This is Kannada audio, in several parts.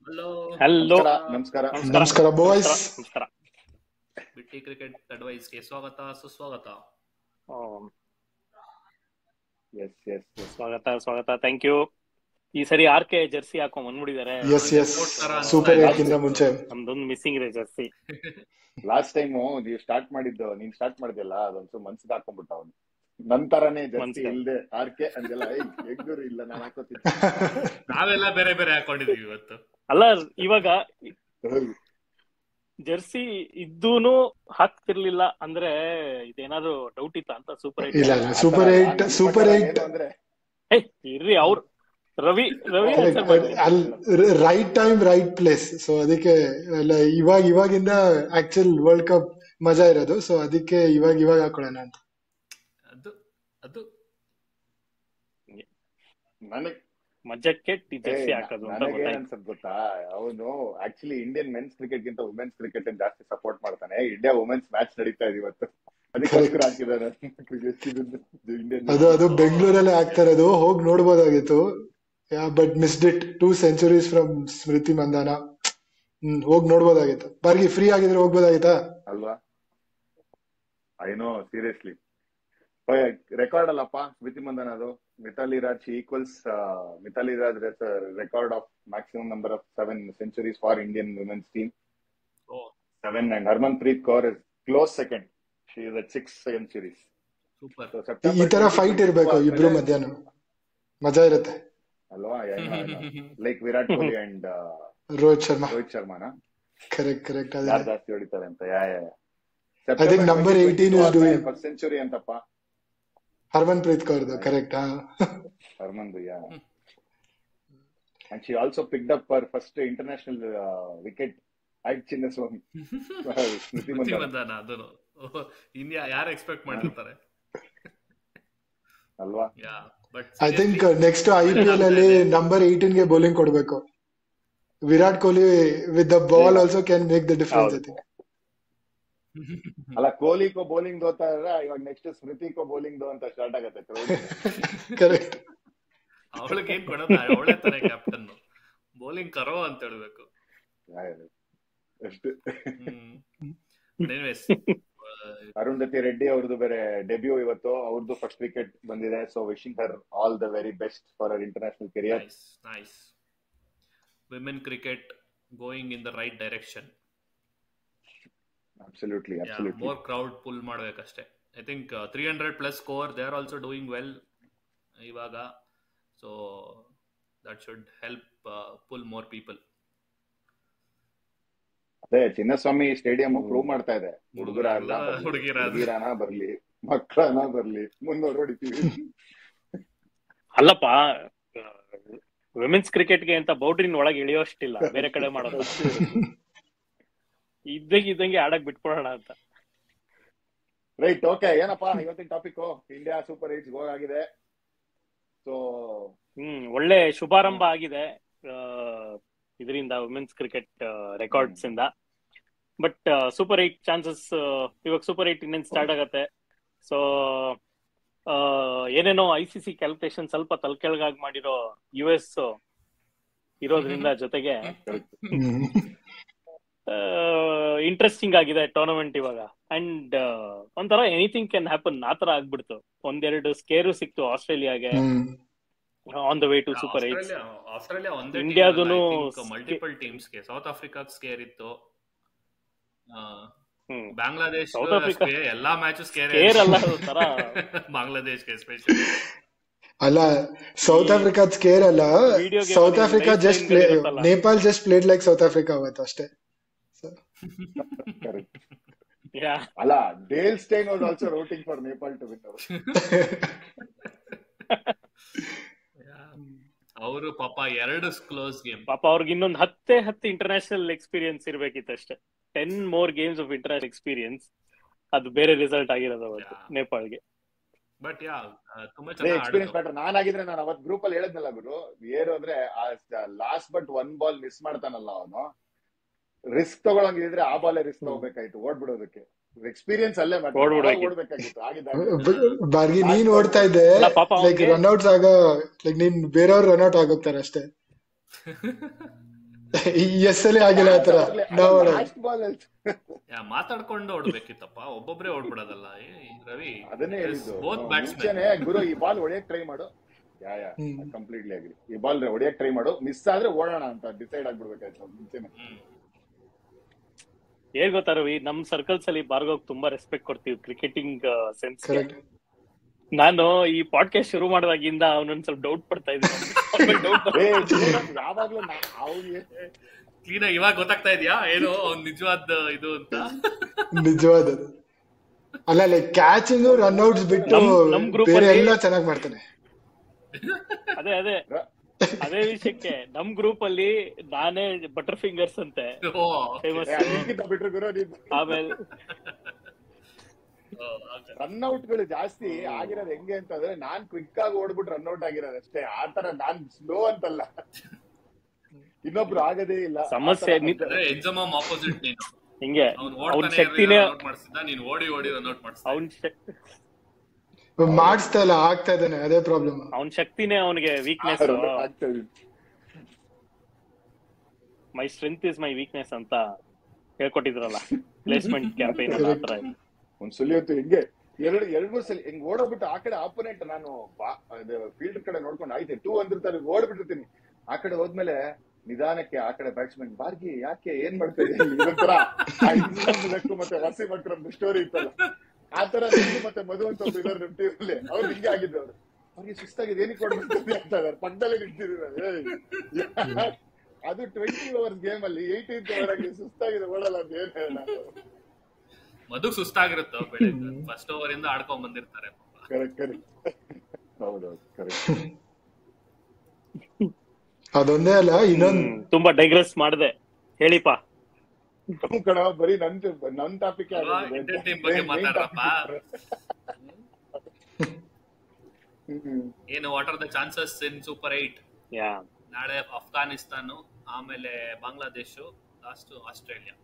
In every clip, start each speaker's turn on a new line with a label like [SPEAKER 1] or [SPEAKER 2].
[SPEAKER 1] ಹಲೋ
[SPEAKER 2] ಹಲೋ
[SPEAKER 3] ನಮಸ್ಕಾರ
[SPEAKER 2] ನಮಸ್ಕಾರ
[SPEAKER 4] ನಮಸ್ಕಾರ ಬಾಯ್ಸ್.
[SPEAKER 2] ನಮಸ್ಕಾರ.
[SPEAKER 1] ಬಿಟ್ಟಿ ಕ್ರಿಕೆಟ್ ಅಡ್ವೈಸ್ಗೆ ಸ್ವಾಗತ ಸುಸ್ವಾಗತ.
[SPEAKER 3] ಎಸ್ ಎಸ್ ಎಸ್
[SPEAKER 2] ಸ್ವಾಗತ ಥ್ಯಾಂಕ್ ಯು. ಈ ಸರಿ ಆರ್.ಕೆ ಜರ್ಸಿ ಹಾಕೊಂಡ್ ಬಂದ್ಬಿಟ್ಟಿದ್ದಾರೆ.
[SPEAKER 4] ಎಸ್ ಎಸ್
[SPEAKER 1] Report ತರ ಅನ್ಸ್ತಾ
[SPEAKER 4] ಸೂಪರ್
[SPEAKER 1] ಇದೆ.
[SPEAKER 4] ಏಟ್ ಗಿಂತ ಮುಂಚೆ
[SPEAKER 2] ನಮ್ದೊಂದು ಮಿಸ್ಸಿಂಗ್ ಇದೆ ಜರ್ಸಿ.
[SPEAKER 3] ಲಾಸ್ಟ್ ಟೈಮು ನೀವು ಸ್ಟಾರ್ಟ್ ಮಾಡಿದ್ದು ನೀನ್ ಸ್ಟಾರ್ಟ್ ಮಾಡಿದ್ಯಲ್ಲ ಅದೊಂದು ಮನ್ಸಿಗೆ ಹಾಕೊಂಡ್ಬಿಟ್ಟ ಅವನು. ನಂತರನೇ ಜರ್ಸಿ
[SPEAKER 2] ಮನ್ಸಿಗೆ.
[SPEAKER 3] ಇಲ್ದೆ ಆರ್ಕೆ ಅಂದೆಲ್ಲ ಹೆಗ್ಗುರು ಇಲ್ಲ ನಾನು ಹಾಕೋತೀನಿ.
[SPEAKER 1] ನಾವೆಲ್ಲ ಬೇರೆ ಬೇರೆ ಹಾಕೊಂಡಿದೀವಿ ಇವತ್ತು.
[SPEAKER 2] ಅಲ್ಲ ಇವಾಗ ಜರ್ಸಿ ಇದ್ದೂನು ಹಾಕ್ತಿರ್ಲಿಲ್ಲ ಅಂದ್ರೆ ಇದೇನಾದ್ರು ಡೌಟ್ ಇತ್ತ ಅಂತ ಸೂಪರ್
[SPEAKER 4] ಇಲ್ಲ
[SPEAKER 2] ಏಟ್.
[SPEAKER 4] ಇಲ್ಲ ಸೂಪರ್ ಏಟ್ ಸೂಪರ್ ಏಟ್
[SPEAKER 3] ಅಂದ್ರೆ
[SPEAKER 2] ಇರ್ರಿ ಅವ್ರು ರವಿ ಆನ್ಸರ್ ಮಾಡಿ.
[SPEAKER 4] ಅಲ್ಲಿ right time right place. So ಅದಕ್ಕೆ ಇವಾಗಿಂದ ಆಕ್ಚುಲ್ ವರ್ಲ್ಡ್ ಕಪ್ ಮಜಾ ಇರೋದು. ಸೊ ಅದಕ್ಕೆ ಇವಾಗ ಹಾಕೊಳ್ಳೋಣ ಅಂತ.
[SPEAKER 1] ಅದು ಅದು
[SPEAKER 3] ನನಗ್
[SPEAKER 2] ಮಜಕ್ಕೆ ಜರ್ಸಿ ಹಾಕೋದು ಅಂತ
[SPEAKER 3] ನನಗೆ
[SPEAKER 2] ಗೊತ್ತಾಯ್ತು.
[SPEAKER 3] ಅನ್ಸದ್ ಗೊತ್ತಾ, ಅವನು ಆಕ್ಚುಲಿ ಇಂಡಿಯನ್ ಮೆನ್ಸ್ ಕ್ರಿಕೆಟ್ ಗಿಂತ ವುಮೆನ್ಸ್ ಕ್ರಿಕೆಟ್ ಜಾಸ್ತಿ ಸಪೋರ್ಟ್ ಮಾಡ್ತಾನೆ. ಇಂಡಿಯಾ ವುಮೆನ್ಸ್ ಮ್ಯಾಚ್ ನಡೀತಾ ಇದೆ ಇವತ್ತು, ಅದಕ್ಕೋಸ್ಕರ ಹಾಕಿದಾರೆ ಇಂಡಿಯನ್.
[SPEAKER 4] ಅದು ಬೆಂಗಳೂರಲ್ಲೇ ಆಗ್ತಾ ಇರೋದು. ಹೋಗಿ ನೋಡ್ಬೋದಾಗಿತ್ತು, but missed it. 2 centuries from Smriti Mandhana. ಹೋಗಿ ನೋಡ್ಬೋದಾಗಿತ್ತು. ಬಾರ್ಗಿ ಫ್ರೀ ಆಗಿದ್ರೆ ಹೋಗ್ಬೋದಾಗಿತ್ತಾ
[SPEAKER 3] ಅಲ್ವಾ? ಐನೋ ಸೀರಿಯಸ್ಲಿ ರೆಕಾರ್ಡ್ ಅಲ್ಲಪ್ಪ ಸ್ಮೃತಿ ಮಂದನ್. ಅದು Mithali Raj equals Mithali Raj record of maximum number of 7 centuries for Indian women's team.
[SPEAKER 1] Oh
[SPEAKER 3] 7 and Harmanpreet Kaur is close second. She is at 6 centuries.
[SPEAKER 1] Super.
[SPEAKER 4] ಈ ತರ ಫೈಟ್ ಇರ್ಬೇಕು ಇಬ್ರು ಮಧ್ಯಾಹ್ನ, ಮಜಾ ಇರುತ್ತೆ
[SPEAKER 3] ಅಲ್ವಾ? ಲೈಕ್ ವಿರಾಟ್ ಕೊಹ್ಲಿ ಅಂಡ್
[SPEAKER 4] ರೋಹಿತ್ ಶರ್ಮಾನ. ಕರೆಕ್ಟ್
[SPEAKER 3] ಯಾರು ಜಾಸ್ತಿ ಹೊಡಿತಾರೆ ಅಂತ.
[SPEAKER 4] I think number 18 is doing
[SPEAKER 3] first century ಅಂತಪ್ಪ
[SPEAKER 4] ಹರ್ಮನ್ಪ್ರೀತ್ ಕೌರ್ದು. ಕರೆಕ್ಟ್.
[SPEAKER 3] ಹರ್ಮನ್ದು yeah. And she also picked up her first international wicket at Chinnaswamy. ಸ್ಮೃತಿ ಮಂದನ
[SPEAKER 1] ಮಧ್ಯಾಹ್ನ ಅದನ್ನು ಇಂಡಿಯಾ ಯಾರು ಎಕ್ಸ್ಪೆಕ್ಟ್ ಮಾಡಿರ್ತಾರೆ
[SPEAKER 3] ಅಲ್ವಾ?
[SPEAKER 1] But
[SPEAKER 4] I think next IPL ಅಲ್ಲಿ ನಂಬರ್ 18 ಗೆ ಬೌಲಿಂಗ್ ಕೊಡ್ಬೇಕು. Virat Kohli with the ball also can make the difference. I think
[SPEAKER 3] ಅಲ್ಲ, ಕೊಹ್ಲಿಕೋ ಬೌಲಿಂಗ್ ದೋತಾ ಇದ್ರೆ ಇವಾಗ ನೆಕ್ಸ್ಟ್ ಸ್ಮೃತಿಕೋ ಬೌಲಿಂಗ್ ದೋ ಅಂತ ಸ್ಟಾರ್ಟ್ ಆಗತ್ತೆ.
[SPEAKER 4] ಕರೆಕ್ಟ್.
[SPEAKER 1] ಅವಳಿಗೆ ಏನ್ ಕೊಡೋದ, ಅವಳೇ ತಾನೆ ಕ್ಯಾಪ್ಟನ್. ಬೌಲಿಂಗ್ ಕರೋ ಅಂತ ಹೇಳ್ಬೇಕು
[SPEAKER 3] ಅಷ್ಟು.
[SPEAKER 1] ಎನಿವೇಸ್
[SPEAKER 3] ಅರುಂಧತಿ ರೆಡ್ಡಿ ಅವ್ರದ್ದು ಬೇರೆ ಡೆಬ್ಯೂ ಇವತ್ತು. ಅವ್ರದ್ದು ಫಸ್ಟ್ ವಿಕೆಟ್ ಬಂದಿದೆ. So wishing her all the very best for her international career.
[SPEAKER 1] Nice. Women cricket going in the right direction.
[SPEAKER 3] Absolutely.
[SPEAKER 1] More crowd pull ಮಾಡ್ಬೇಕಷ್ಟೇ. I think 300+ score. They are also doing well ಇವಾಗ. So that should help pull more people.
[SPEAKER 3] ಅದೇ ಚಿನ್ನಸ್ವಾಮಿ ಸ್ಟೇಡಿಯಂ ಪ್ರೂವ್ ಮಾಡ್ತಾ ಇದೆ. ಹುಡುಗಿರಾನ ಬರ್ಲಿ, ಮಕ್ಕಳನ ಬರ್ಲಿ, ಮುನ್ನೋಡ್ ಹೊಡಿತೀವಿ.
[SPEAKER 2] ಅಲ್ಲಪ್ಪ, ವಿಮೆನ್ಸ್ ಕ್ರಿಕೆಟ್ಗೆ ಅಂತ ಬೌಂಡ್ರಿನ ಒಳಗೆ ಇಳಿಯೋಷ್ಟಿಲ್ಲ, ಬೇರೆ ಕಡೆ ಮಾಡೋದು. ಇದ್ದಂಗೆ ಆಡಕ್ ಬಿಟ್ಕೊಡೋಣ ಅಂತ.
[SPEAKER 3] Right, okay. ಏನಪ್ಪಾ ಇವತ್ತಿನ ಟಾಪಿಕ್? ಇಂಡಿಯಾ ಸೂಪರ್ 8 ಗೋಲ್ ಆಗಿದೆ. ಸೊ
[SPEAKER 2] ಒಳ್ಳೆ ಶುಭಾರಂಭ ಆಗಿದೆ ಇದರಿಂದ, ವುಮೆನ್ಸ್ ಕ್ರಿಕೆಟ್ ರೆಕಾರ್ಡ್ಸ್ ಇಂದ. ಬಟ್ ಸೂಪರ್ 8 ಚಾನ್ಸಸ್ ಇವಾಗ ಸೂಪರ್ 8 ಇನ್ನೇನು ಸ್ಟಾರ್ಟ್ ಆಗತ್ತೆ. ಸೊ ಏನೇನೋ ICC ಕ್ಯಾಲ್ಕುಲೇಷನ್ ಸ್ವಲ್ಪ ತಲೆಕೆಳಗಾಗಿ ಮಾಡಿರೋ US ಇರೋದ್ರಿಂದ ಜೊತೆಗೆ ಇಂಟ್ರೆಸ್ಟಿಂಗ್ ಆಗಿದೆ ಟೂರ್ನಮೆಂಟ್ ಇವಾಗ. ಅಂಡ್ ಒಂಥರ ಎನಿಥಿಂಗ್ ಕ್ಯಾನ್ ಹ್ಯಾಪನ್ ಆತರ ಆಗ್ಬಿಡ್ತು. ಒಂದೆರಡು ಸ್ಕೇರು ಸಿಕ್ತು ಆಸ್ಟ್ರೇಲಿಯಾಗೆ on the way to super 8.
[SPEAKER 1] Australia ಒಂದೇ
[SPEAKER 2] ಇಂಡಿಯಾದೂನು
[SPEAKER 1] ಮಲ್ಟಿಪಲ್ ಟೀಮ್ಸ್ಗೆ. ಸೌತ್ ಆಫ್ರಿಕಾ ಸ್ಕೇರ್ ಇತ್ತು, ಬಾಂಗ್ಲಾದೇಶ್ ಎಲ್ಲಾ ಮ್ಯಾಚ್ ಸ್ಕೇರ್
[SPEAKER 2] ಅಲ್ಲ ತರ.
[SPEAKER 1] ಬಾಂಗ್ಲಾದೇಶ್ಗೆ ಎಸ್ಪೆಷಲಿ
[SPEAKER 4] ಅಲ್ಲ, ಸೌತ್ ಆಫ್ರಿಕಾ ಸ್ಕೇರ್ ಅಲ್ಲ. South Africa just Nepal just played like South Africa ಅವತ್ತು ಅಷ್ಟೇ.
[SPEAKER 3] ಅಲ್ಲ, Dale Steyn was also rooting for Nepal to win.
[SPEAKER 1] ಅವರು ಪಾಪ 2 ಕ್ಲೋಸ್ ಗೇಮ್.
[SPEAKER 2] ಪಾಪ ಅವ್ರಿಗೆ ಇನ್ನೊಂದು 10 ಇಂಟರ್ನ್ಯಾಷನಲ್ ಎಕ್ಸ್ಪೀರಿಯನ್ಸ್ ಇರ್ಬೇಕಿತ್ತಷ್ಟೇ. 10 more games of international experience. ಅದು ಬೇರೆ ರಿಸಲ್ಟ್ ಆಗಿರೋದು ಅವತ್ತು ನೇಪಾಳ್ಗೆ.
[SPEAKER 1] ಬಟ್ ತುಂಬಾ ಚೆನ್ನಾಗಿ
[SPEAKER 3] ಎಕ್ಸ್ಪೀರಿಯನ್ಸ್ ಮ್ಯಾಟರ್. ನಾನಾಗಿದ್ರೆ ನಾನು ಅವತ್ತು ಗ್ರೂಪ್ ಅಲ್ಲಿ ಹೇಳಿದ್ನಲ್ಲ ಗುರು, ಏನು ಅಂದ್ರೆ ಲಾಸ್ಟ್ ಬಟ್ 1 ಬಾಲ್ ಮಿಸ್ ಮಾಡ್ತಾನಲ್ಲ ಅವನು. ರಿಸ್ಕ್ ತಗೊಳಂಗಿದ್ರೆ ಆ ಬಾಲ್ ರಿಸ್ಕ್ ತಗೋಬೇಕಾಯ್ತು ಓಡ್ಬಿಡೋದಕ್ಕೆ. ಎಕ್ಸ್ಪೀರಿಯನ್ಸ್ ಅಲ್ಲೇ ಓಡ್ಬೇಕಾಗಿತ್ತು.
[SPEAKER 4] ಬಾರ್ಗಿ ನೀನ್ ಓಡ್ತಾ ಇದ್ದೆ, ಲೈಕ್ ರನ್ಔಟ್ಸ್ ಆಗ, ಲೈಕ್ ನೀನ್ ಬೇರೆಯವ್ರು ರನ್ಔಟ್ ಆಗೋಗ್ತಾರೆ ಅಷ್ಟೇ. ಎಸ್ ಅಲ್ಲಿ ಆಗಿಲ್ಲ ಆತರ ನಾವು
[SPEAKER 3] ಲಾಸ್ಟ್ ಬಾಲ್
[SPEAKER 1] ಮಾತಾಡ್ಕೊಂಡು ಓಡ್ಬೇಕಿತ್ತಪ್ಪ, ಒಬ್ಬೊಬ್ರೆ ಓಡ್ಬಿಡೋದಲ್ಲ. ರವಿ,
[SPEAKER 3] ಅದನ್ನೇ ಹೇಳಿದ್ದು
[SPEAKER 1] ಬೋತ್ ಬ್ಯಾಟ್ಸ್ಮನ್.
[SPEAKER 3] ಮುಂಚೆನೆ ಗುರು ಈ ಬಾಲ್ ಹೊಡೆಯಕ್ ಟ್ರೈ ಮಾಡು, ಯಾ ಕಂಪ್ಲೀಟ್ಲಿ ಆಗ್ರಿ, ಈ ಬಾಲ್ ಹೊಡೆಯಕ್ ಟ್ರೈ ಮಾಡು, ಮಿಸ್ ಆದ್ರೆ ಓಡೋಣ ಅಂತ ಡಿಸೈಡ್ ಆಗ್ಬಿಡ್ಬೇಕಾಯ್ತು ಮುಂಚೆನೆ.
[SPEAKER 2] ಏನ್ ಗೊತ್ತಾ ರವಿ, ನಮ್ ಸರ್ಕಲ್ಸ್ ಅಲ್ಲಿ ಭಾರ್ಗವ್ ತುಂಬಾ ರೆಸ್ಪೆಕ್ಟ್ ಕೊಡ್ತೀವಿ ಕ್ರಿಕೆಟಿಂಗ್ ಸೆನ್ಸ್. ನಾನು ಈ ಪಾಡ್ಕಾಸ್ಟ್ ಶುರು ಮಾಡುವಾಗಿಂದ ಅವನೊಂದ್ ಸ್ವಲ್ಪ ಡೌಟ್ ಪಡ್ತಾ ಇದ್ದೀನಿ.
[SPEAKER 3] ಯಾವಾಗ್ಲೂ
[SPEAKER 1] ಕ್ಲೀನ್ ಆಗಿ ಇವಾಗ ಗೊತ್ತಾಗ್ತಾ ಇದೆಯಾ ಏನು ಅವ್ನ್ ನಿಜವಾದ ಇದು ಅಂತ?
[SPEAKER 4] ನಿಜವಾದ ಅಲ್ಲ, ಲೈಕ್ ಕ್ಯಾಚಿಂಗ್, ರನ್ಔಟ್ಸ್ ಬಿಟ್ಟು
[SPEAKER 2] ನಮ್ ಗ್ರೂಪ್
[SPEAKER 4] ಬೇರೆ ಎಲ್ಲ ಚೆನ್ನಾಗಿ ಮಾಡ್ತಾನೆ.
[SPEAKER 2] ಅದೇ ವಿಷಯಕ್ಕೆ ನಮ್ ಗ್ರೂಪ್ ಅಲ್ಲಿ ನಾನೇ ಬಟರ್ ಫಿಂಗರ್ಸ್ ಅಂತೆ ಫೇಮಸ್. ಆಮೇಲೆ
[SPEAKER 3] ರನ್ಔಟ್ ಗಳು ಜಾಸ್ತಿ ಆಗಿರೋದು ಹೆಂಗೆ ಅಂತಂದ್ರೆ, ನಾನ್ ಕ್ವಿಕ್ ಆಗಿ ಓಡ್ಬಿಟ್ಟು ರನ್ಔಟ್ ಆಗಿರೋದು ಅಷ್ಟೇ. ಆತರ ನಾನ್ ಸ್ಲೋ ಅಂತಲ್ಲ, ಇನ್ನೊಬ್ರು ಆಗದೇ ಇಲ್ಲ
[SPEAKER 2] ಸಮಸ್ಯೆ. ಹಿಂಗೆ ಅವ್ನ ಶಕ್ತಿನೇ
[SPEAKER 4] ಮಾಡಿಸ್ತಾ ಇಲ್ಲ, ಆಗ್ತಾ ಇದ್ದಾನೆ, ಅದೇ ಪ್ರಾಬ್ಲಮ್.
[SPEAKER 2] ಅವ್ನ ಶಕ್ತಿನೇ ಅವನಿಗೆ weakness. My strength is my weakness ಅಂತ ಹೇಳ್ಕೊಟ್ಟಿದ್ರಲ್ಲ ಪ್ಲೇಸ್ಮೆಂಟ್ ಕ್ಯಾಂಪೇನ್. ಆತರ
[SPEAKER 3] ಒಂದ್ಸಲಿ ಅಂತೂ ಹಿಂಗೆ ಎರಡ್ ಮೂರ್ ಸಲ ಹಿಂಗ್ ಓಡೋಗ್ಬಿಟ್ಟು ಆ ಕಡೆ ಆಪೋನೆಂಟ್, ನಾನು ಫೀಲ್ಡ್ ಕಡೆ ನೋಡ್ಕೊಂಡು ಆಯ್ತು 2 ಅಂದಿರ್ತಾರೆ, ಓಡ್ಬಿಟ್ಟಿರ್ತೀನಿ. ಆ ಕಡೆ ಹೋದ್ಮೇಲೆ ನಿಧಾನಕ್ಕೆ ಆ ಕಡೆ ಬ್ಯಾಟ್ಸ್ಮನ್ ಬಾರ್ಗಿ ಯಾಕೆ ಏನ್ ಮಾಡ್ತಾ ಇದ್ದೀನಿ ಮತ್ತೆ ವಸೀಂ ಅಕ್ರಮ್ ಸ್ಟೋರಿ ಇತ್ತಲ್ಲ, ಆತರ ಮತ್ತೆ ಮಧು ಅಂತ ಒಬ್ರು ಇದಾರೆ ನಮ್ ಟೀಮಲ್ಲಿ, ಅವ್ರು ಹಿಂಗೆ ಆಗಿದ್ದು. ಅವ್ರಿಗೆ ಸುಸ್ತಾಗಿದೆ, ಏನಕ್ಕೆ ಕೊಡ್ಬಿಡ್ತೀನಿ ಅಂತ ಇದಾರೆ, ಪಕ್ಕದಲ್ಲೇ ನಿಂತಿದ್ದೀರ. ಅದು 20 overs ಗೇಮ್ ಅಲ್ಲಿ 18th ಓವರ್ ಆಗಿ ಸುಸ್ತಾಗಿದೆ, ಓಡಲ್ಲ ಅಂತ ಏನ್ ಹೇಳ.
[SPEAKER 1] ಮಧು ಸುಸ್ತಾಗಿರುತ್ತೋ ಫಸ್ಟ್ ಓವರ್ ಇಂದ ಆಡ್ಕೊಂಡ್ ಬಂದಿರ್ತಾರೆ.
[SPEAKER 3] ಕರೆಕ್ಟ್ ಹೌದೌದು ಕರೆಕ್ಟ್.
[SPEAKER 4] ಅದೊಂದೇ ಅಲ್ಲ, ಇನ್ನೊಂದು
[SPEAKER 2] ತುಂಬಾ ಡೈಗ್ರೆಸ್ ಮಾಡಿದೆ, ಹೇಳಿಪಾ
[SPEAKER 3] ಕಣ. ಬರೀ ನನ್ ಟಾಪಿಕ್
[SPEAKER 1] ಏನು, what are the chances in super 8? ನಾಳೆ ಅಫ್ಘಾನಿಸ್ತಾನ, ಆಮೇಲೆ ಬಾಂಗ್ಲಾದೇಶ, ಲಾಸ್ಟ್ ಆಸ್ಟ್ರೇಲಿಯಾ.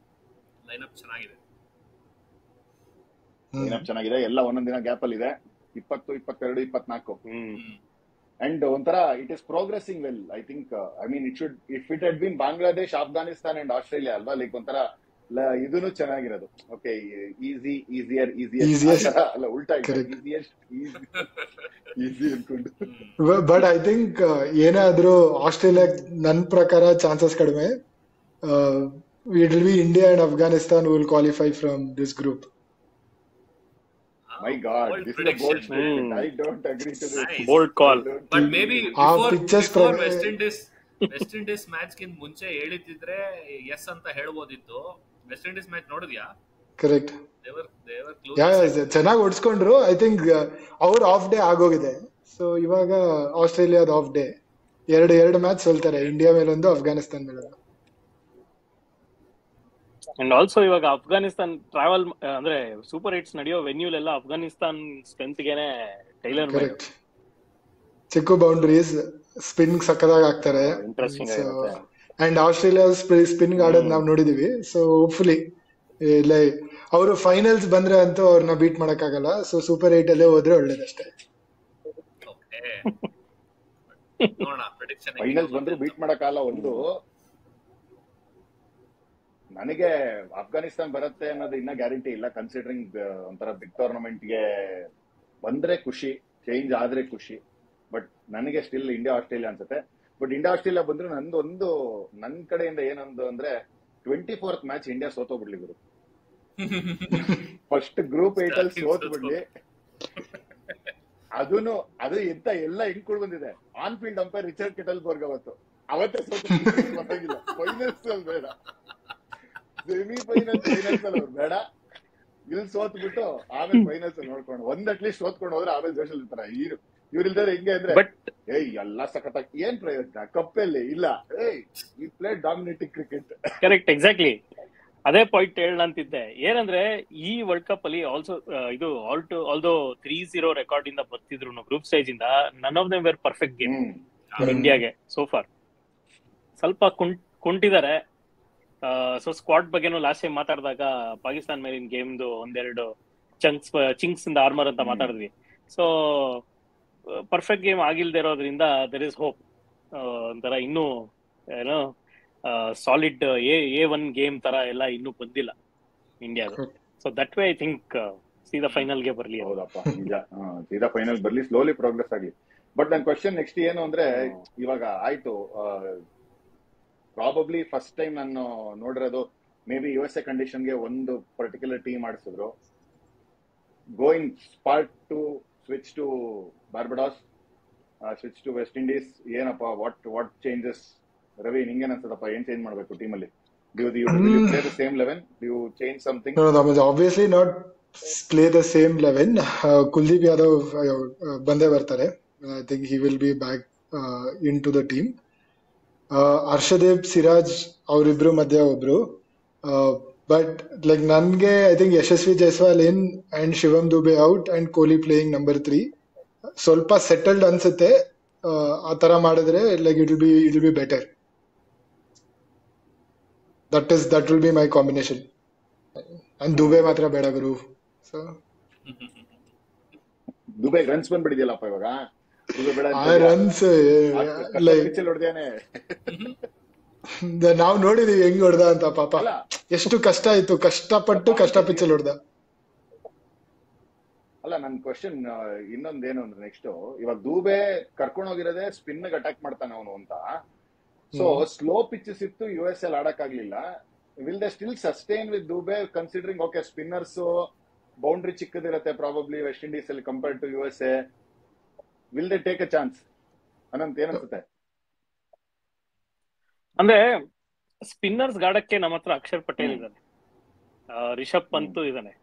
[SPEAKER 1] ಲೈನಪ್ ಚೆನ್ನಾಗಿದೆ.
[SPEAKER 3] ಎಲ್ಲ ಒಂದೊಂದ್ ದಿನ ಗ್ಯಾಪ್ ಅಲ್ಲಿ ಇದೆ. 20, 22, 24. ಅಂಡ್ ಒಂಥರ it is progressing well. I think if it had been Bangladesh, Afghanistan and Australia ಅಲ್ವಾ, ಲೈಕ್ ಒಂಥರ ಇದನ್ನು ಚೆನ್ನಾಗಿರೋದು. ಓಕೆ, ಈಸಿಯರ್ ಅಲ್ಲ, ಉಲ್ಟಾ ಈಸಿ ಅನ್ಕೊಂಡು.
[SPEAKER 4] ಬಟ್ ಐ ಥಿಂಕ್ ಏನಾದ್ರೂ ಆಸ್ಟ್ರೇಲಿಯಾ ನನ್ ಪ್ರಕಾರ ಚಾನ್ಸಸ್ ಕಡಿಮೆ. It will be India and Afghanistan will qualify from this group.
[SPEAKER 3] My God, this is a bold statement. I don't agree to this.
[SPEAKER 1] Nice.
[SPEAKER 2] Bold call.
[SPEAKER 1] But maybe before West Indies match ಗಿಂತ ಮುಂಚೆ ಹೇಳಿದ್ರೆ ಎಸ್ ಅಂತ ಹೇಳ್ಬೋದಿತ್ತು. ವೆಸ್ಟ್ ಇಂಡೀಸ್ ಮ್ಯಾಚ್ ನೋಡಿದ್ಯಾ?
[SPEAKER 4] ಕರೆಕ್ಟ್. ಚೆನ್ನಾಗಿ ಓಡಿಸ್ಕೊಂಡ್ರು. ಐ ಥಿಂಕ್ ಅವ್ರ ಆಫ್ ಡೇ ಆಗೋಗಿದೆ. ಸೊ ಇವಾಗ ಆಸ್ಟ್ರೇಲಿಯಾದ ಆಫ್ ಡೇ. ಎರಡು ಮ್ಯಾಚ್ ಸೋಲ್ತಾರೆ, ಇಂಡಿಯಾ ಮೇಲೊಂದು, ಅಫ್ಘಾನಿಸ್ತಾನ್ ಮೇಲೊಂದು.
[SPEAKER 2] ಅಂಡ್ ಆಲ್ಸೋ ಇವಾಗ ಅಫ್ಘಾನಿಸ್ತಾನ್ ಟ್ರಾವೆಲ್ ಅಂದ್ರೆ ಸೂಪರ್ 8 ನಡೆಯೋ ವೆನ್ಯೂಲೆಲ್ಲ ಅಫ್ಘಾನಿಸ್ತಾನ್ ಸ್ಟ್ರೆಂತ್ ಗೆನೆ ಟೈಲರ್
[SPEAKER 4] ಕರೆಕ್ಟ್. ಚಿಕ್ಕ ಬೌಂಡ್ರೀಸ್, ಸ್ಪಿನ್ ಸಕ್ಕದಾಗಿ ಆಗ್ತಾರೆ. ಅಂಡ್ ಆಸ್ಟ್ರೇಲಿಯಾ ಸ್ಪಿನ್ ಆಡೋದು ನಾವು ನೋಡಿದೀವಿ. ಸೊ ಹೋಪ್ಫುಲಿ ಇಲ್ಲ, ಅವರು ಫೈನಲ್ಸ್ ಬಂದ್ರೆ ಅಂತೂ ಅವ್ರನ್ನ ಬೀಟ್ ಮಾಡಕ್ ಆಗಲ್ಲ. ಸೊ ಸೂಪರ್ 8 ಅಲ್ಲೇ ಹೋದ್ರೆ ಒಳ್ಳೇದಷ್ಟೇ.
[SPEAKER 3] ಫೈನಲ್ಸ್ ಬಂದ್ರೆ ಬೀಟ್ ಮಾಡಕ್ಕಾಗಲ್ಲ. ಒಂದು ನನಗೆ ಅಫ್ಘಾನಿಸ್ತಾನ್ ಬರುತ್ತೆ ಅನ್ನೋದು ಇನ್ನ ಗ್ಯಾರಂಟಿ ಇಲ್ಲ. ಕನ್ಸಿಡರಿಂಗ್ ಒಂಥರ ಬಿಗ್ ಟೂರ್ನಮೆಂಟ್ ಗೆ ಬಂದ್ರೆ ಖುಷಿ, ಚೇಂಜ್ ಆದ್ರೆ ಖುಷಿ. ಬಟ್ ನನಗೆ ಸ್ಟಿಲ್ ಇಂಡಿಯಾ ಆಸ್ಟ್ರೇಲಿಯಾ ಅನ್ಸುತ್ತೆ. ಬಟ್ ಇಂಡಿಯಾ ಆಸ್ಟ್ರೇಲಿಯಾ ಬಂದ್ರೆ ನನ್ ಕಡೆಯಿಂದ ಏನೊಂದು ಅಂದ್ರೆ 24th ಮ್ಯಾಚ್ ಇಂಡಿಯಾ ಸೋತೋಗ್ಬಿಡ್ಲಿ ಗುರು. ಫಸ್ಟ್ ಗ್ರೂಪ್ 8 ಅಲ್ಲಿ ಸೋತ್ಬಿಡ್ಲಿ. ಅದು ಎಂತ ಎಲ್ಲ ಹೆಂಗ್ ಬಂದಿದೆ. ಆನ್ ಫೀಲ್ಡ್ ಅಂಪೈರ್ ರಿಚರ್ಡ್ ಕೆಟಲ್ಬರ್ಗ್ ಅವತ್ತೇ ಸೋತಿಲ್ಲ. ಫೈನಲ್ಸ್ ಅಲ್ಲಿ ಬೇಡ, ಸೆಮಿಫೈನಲ್ಸ್ ಅಲ್ಲಿ ಅವ್ರು ಬೇಡ, ಇಲ್ಲಿ ಸೋತ್ ಬಿಟ್ಟು ಆಮೇಲೆ ಫೈನಲ್ಸ್ ಅಲ್ಲಿ ನೋಡ್ಕೊಂಡು ಒಂದ್ ಅಟ್ಲೀಸ್ಟ್ ಸೋತ್ಕೊಂಡು ಹೋದ್ರೆ ಆಮೇಲೆ ಜೋಶಲ್ಲಿ ಇರ್ತಾರ. ಇವ್ರಿಲ್ದಾರೆ ಹೆಂಗೆ ಅಂದ್ರೆ ಎಲ್ಲ ಸಖತ್ತಾಗಿ ಏನ್ ಪ್ರಯೋಜನ, ಕಪ್ಪಲ್ಲಿ ಇಲ್ಲ. ಈ play dominating cricket.
[SPEAKER 2] Correct, exactly ಅದೇ ಪಾಯಿಂಟ್ ಹೇಳೋಣ ಅಂತಿದ್ದೆ. ಏನಂದ್ರೆ ಈ ವರ್ಲ್ಡ್ ಕಪ್ ಅಲ್ಲಿ ಆಲ್ಸೋ ಇದು ಆಲ್ದೋ 3-0 ರೆಕಾರ್ಡ್ ಇಂದ ಬರ್ತಿದ್ರು ಗ್ರೂಪ್ ಸ್ಟೇಜ್ ಇಂದ, none of them were perfect game ಇಂಡಿಯಾಗೆ ಸೋಫಾರ್. ಸ್ವಲ್ಪ ಕುಂಟಿದ್ದಾರೆ. ಸೊ ಸ್ಕ್ವಾಡ್ ಬಗ್ಗೆನೂ ಲಾಸ್ಟ್ ಟೈಮ್ ಮಾತಾಡಿದಾಗ ಪಾಕಿಸ್ತಾನ್ ಮೇಲಿನ ಗೇಮ್ದು ಒಂದೆರಡು ಚಿಂಕ್ಸ್ ಇಂದ ಆರ್ಮರ್ ಅಂತ ಮಾತಾಡಿದ್ವಿ. ಸೊ ಪರ್ಫೆಕ್ಟ್ ಗೇಮ್ ಆಗಿಲ್ದೇ ಇರೋದ್ರಿಂದ ದರ್ ಇಸ್ ಹೋಪ್. ಒಂಥರ ಇನ್ನೂ ಏನೋ ಸಾಲಿಡ್ A1 ಗೇಮ್ ತರ ಎಲ್ಲ ಇನ್ನೂ ಬಂದಿಲ್ಲ ಇಂಡಿಯಾದ. So that way I think ಸೀದಾ ಫೈನಲ್ಗೆ ಬರ್ಲಿ.
[SPEAKER 3] ಹೌದಪ್ಪ, ನಿಜ. ಸೀದಾ ಫೈನಲ್ ಬರ್ಲಿ, ಸ್ಲೋಲಿ ಪ್ರೋಗ್ರೆಸ್ ಆಗ್ಲಿ. ಬಟ್ ನನ್ನ ಕ್ವಶನ್ ನೆಕ್ಸ್ಟ್ ಏನು ಅಂದ್ರೆ, ಇವಾಗ ಆಯ್ತು, ಪ್ರಾಬಬ್ಲಿ ಫಸ್ಟ್ ಟೈಮ್ ನಾನು ನೋಡಿರೋದು ಮೇ ಬಿ USA ಕಂಡೀಷನ್ಗೆ ಒಂದು ಪರ್ಟಿಕ್ಯುಲರ್ ಟೀಮ್ ಆಡಿಸಿದ್ರು. Going spot to switch to Barbados, switch to West Indies, ಏನಪ್ಪ ವಾಟ್ ಚೇಂಜಸ್? ರವಿ, ನಿಂಗೇನ್ ಅನ್ಸದಪ್ಪ, ಏನ್ ಚೇಂಜ್ ಮಾಡ್ಬೇಕು ಟೀಮಲ್ಲಿ? will you play the same 11? Do you change something?
[SPEAKER 4] No, obviously not play the same 11. Kuldeep Yadav bande bartare. I think he will be back into the team. Arshdeep, Siraj avribbru madhya obru. But like nange, I think Yashasvi Jaiswal in and Shivam Dube out and Kohli playing number 3. Solpa settled ansutte. ಆ ತರ ಮಾಡಿದ್ರೆ like it will be better. That will be my combination. And Dube ಮಾತ್ರ ಬೇಡ ಗುರು. ಸೊ
[SPEAKER 3] ದುಬೈ ರನ್ಸ್ ಬಂದ್ಬಿಟ್ಟಿದೆಯಲ್ಲಪ್ಪ ಇವಾಗ.
[SPEAKER 4] ಆ ರನ್ಸ್ ಲೈಕ್ ನಾವು ನೋಡಿದೀವಿ ಹೆಂಗ್ ಹೊಡ್ದ ಅಂತ. ಪಾಪ ಎಷ್ಟು ಕಷ್ಟ ಆಯ್ತು, ಕಷ್ಟಪಟ್ಟು ಪಿಚ್ಚಲ್ಲಿ ಹೊಡ್ದ.
[SPEAKER 3] ಅಲ್ಲ, ನನ್ ಕ್ವಶನ್ ಇನ್ನೊಂದೇನು ಅಂದ್ರೆ, ನೆಕ್ಸ್ಟ್ ಇವಾಗ ದೂಬೆ ಕರ್ಕೊಂಡು ಹೋಗಿರೋದೇ ಸ್ಪಿನ್ ಅಟ್ಯಾಕ್ ಮಾಡ್ತಾನೆ ಅವನು ಅಂತ. ಸೊ ಸ್ಲೋ ಪಿಚಸ್ ಇತ್ತು, US ಅಲ್ಲಿ ಆಡಕ್ ಆಗ್ಲಿಲ್ಲ. Will they still sustain with Dube considering okay spinners boundary ಚಿಕ್ಕದಿರತ್ತೆ ಪ್ರಾಬಬ್ಲಿ ವೆಸ್ಟ್ ಇಂಡೀಸ್ ಅಲ್ಲಿ compared to USA? Will they take a chance? Anant, ಏನನ್ಸುತ್ತೆ?
[SPEAKER 2] ಅಂದ್ರೆ ಸ್ಪಿನ್ನರ್ಸ್ ಗಾಡಕ್ಕೆ ನಮ್ಮ ಹತ್ರ ಅಕ್ಷರ್ ಪಟೇಲ್ ಇದ್ದಾನೆ, ರಿಷಬ್ ಪಂತ್ ಇದ್ದಾನೆ,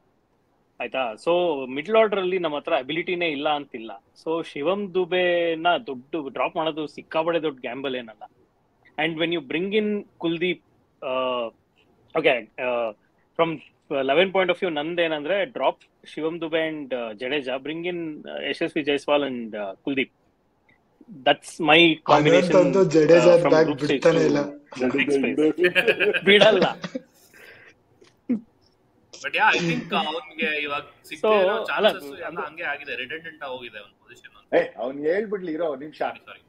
[SPEAKER 2] ಆಯ್ತಾ. ಸೊ ಮಿಡ್ಲ್ ಆರ್ಡರ್ ಅಲ್ಲಿ ನಮ್ಮ ಹತ್ರ ಅಬಿಲಿಟಿನೇ ಇಲ್ಲ ಅಂತಿಲ್ಲ. ಸೊ ಶಿವಮ್ ದುಬೆನ ದೊಡ್ಡ ಡ್ರಾಪ್ ಮಾಡೋದು ಸಿಕ್ಕಾಬಡೆ ದೊಡ್ಡ ಗ್ಯಾಂಬಲ್ ಏನಲ್ಲ. And when you bring in Kuldeep, okay, from 11 point of view ನಂದೇನಂದ್ರೆ, drop Shivam Dube and Jadeja, bring in Yashasvi Jaiswal and Kuldeep. That's my combination.
[SPEAKER 4] Jadeja back ಬಿಡ್ತಾನೆ ಇಲ್ಲ,
[SPEAKER 2] ಬಿಡಲ್ಲ.
[SPEAKER 1] ಬಟ್ ಯಾ ಐ ಥಿಂಕ್ ಅವನಿಗೆ ಇವಾಗ ಸಿಕ್ಕಿರೋ ಚಾನ್ಸಸ್ ಎಲ್ಲ ಹಂಗೆ ಆಗಿದೆ, ರಿಡೆಂಡೆಂಟ್ ಆಗೋಗಿದೆ ಅವನ ಪೊಸಿಷನ್.
[SPEAKER 3] ಅವ್ನಿಗೆ ಹೇಳ್ಬಿಡ್ಲಿ ಇರೋ ನಿಮಿಷ.
[SPEAKER 1] ಸಾರಿ.